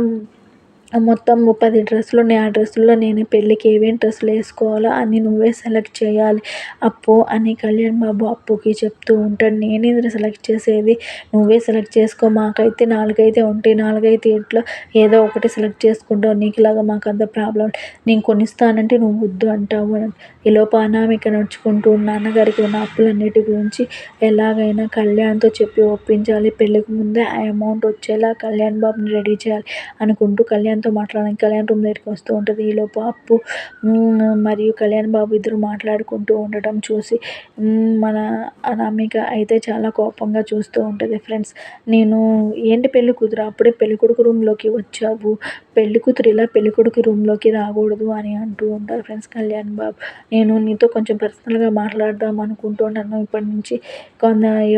A: మొత్తం 10 డ్రెస్సులు ఉన్నాయి, ఆ డ్రెస్సుల్లో నేను పెళ్ళికి ఏమేమి డ్రెస్సులు వేసుకోవాలో అన్నీ నువ్వే సెలెక్ట్ చేయాలి అప్పు అని కళ్యాణ్ బాబు అప్పుకి చెప్తూ ఉంటాడు. నేనేంద్ర సెలెక్ట్ చేసేది, నువ్వే సెలెక్ట్ చేసుకో, మాకైతే 4 అయితే ఉంటాయి, 4 అయితే ఇంట్లో ఏదో ఒకటి సెలెక్ట్ చేసుకుంటావు, నీకులాగా మాకు అంత ప్రాబ్లం, నేను కొనిస్తానంటే నువ్వు వద్దు అంటావు. ఈలోపు అనామిక నడుచుకుంటూ నాన్నగారికి ఉన్న అప్పులన్నిటి గురించి ఎలాగైనా కళ్యాణ్తో చెప్పి ఒప్పించాలి, పెళ్ళికి ముందే ఆ అమౌంట్ వచ్చేలా కళ్యాణ్ బాబుని రెడీ చేయాలి అనుకుంటూ కళ్యాణ్ కళ్యాణ్‌తో మాట్లాడడానికి కళ్యాణ్ రూమ్ దగ్గరికి వస్తూ ఉంటది. ఈలోపు అప్పు మరియు కళ్యాణ్ బాబు ఇద్దరు మాట్లాడుకుంటూ ఉండటం చూసి మన అనామిక అయితే చాలా కోపంగా చూస్తూ ఉంటది ఫ్రెండ్స్. నేను ఏంటి పెళ్లి కూతురు అప్పుడే పెళ్ళికొడుకు రూమ్‌లోకి వచ్చావు. పెళ్ళికూతురు ఇలా పెళ్ళికొడుకు రూమ్‌లోకి రాకూడదు అని అంటూ ఉంటారు ఫ్రెండ్స్ కళ్యాణ్ బాబు. నేను నీతో కొంచెం పర్సనల్‌గా మాట్లాడదాం అనుకుంటున్నాను. ఇప్పటి నుంచి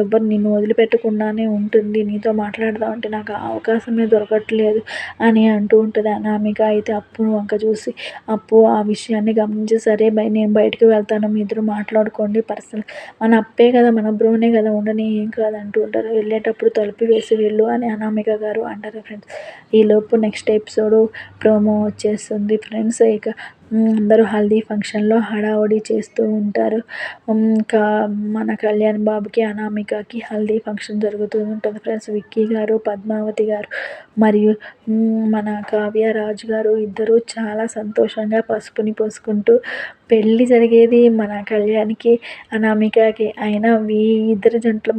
A: ఎవ్వరు నిన్ను వదిలిపెట్టకుండానే ఉంటుంది. నీతో మాట్లాడదాం అంటే నాకు ఆ అవకాశమే దొరకట్లేదు అని అంటూ ఉంటది అనామిక. అయితే అప్పు వంక చూసి అప్పు ఆ విషయాన్ని గమనించి సరే నేను బయటికి వెళ్తాను. మీ ఇద్దరు మాట్లాడుకోండి పర్సనల్ మన అప్పే కదా మన బ్రోనే కదా ఉండని ఏం కాదు అంటూ ఉంటారు. వెళ్ళేటప్పుడు తలుపు వేసి వెళ్ళు అని అనామిక గారు అంటారు ఫ్రెండ్స్. ఈలోపు నెక్స్ట్ ఎపిసోడ్ ప్రోమో వచ్చేస్తుంది ఫ్రెండ్స్. ఇక అందరూ హల్దీ ఫంక్షన్‌లో హడావుడి చేస్తూ ఉంటారు. ఇంకా మన కళ్యాణ్ బాబుకి, అనామికకి హల్దీ ఫంక్షన్ జరుగుతూ ఉంటుంది ఫ్రెండ్స్. విక్కీ గారు, పద్మావతి గారు మరియు మన కావ్య రాజు గారు ఇద్దరు చాలా సంతోషంగా పసుపుని పూసుకుంటూ పెళ్లి జరిగేది మన కళ్యాణ్‌కి, అనామికకి అయినా ఇద్దరు జంటలు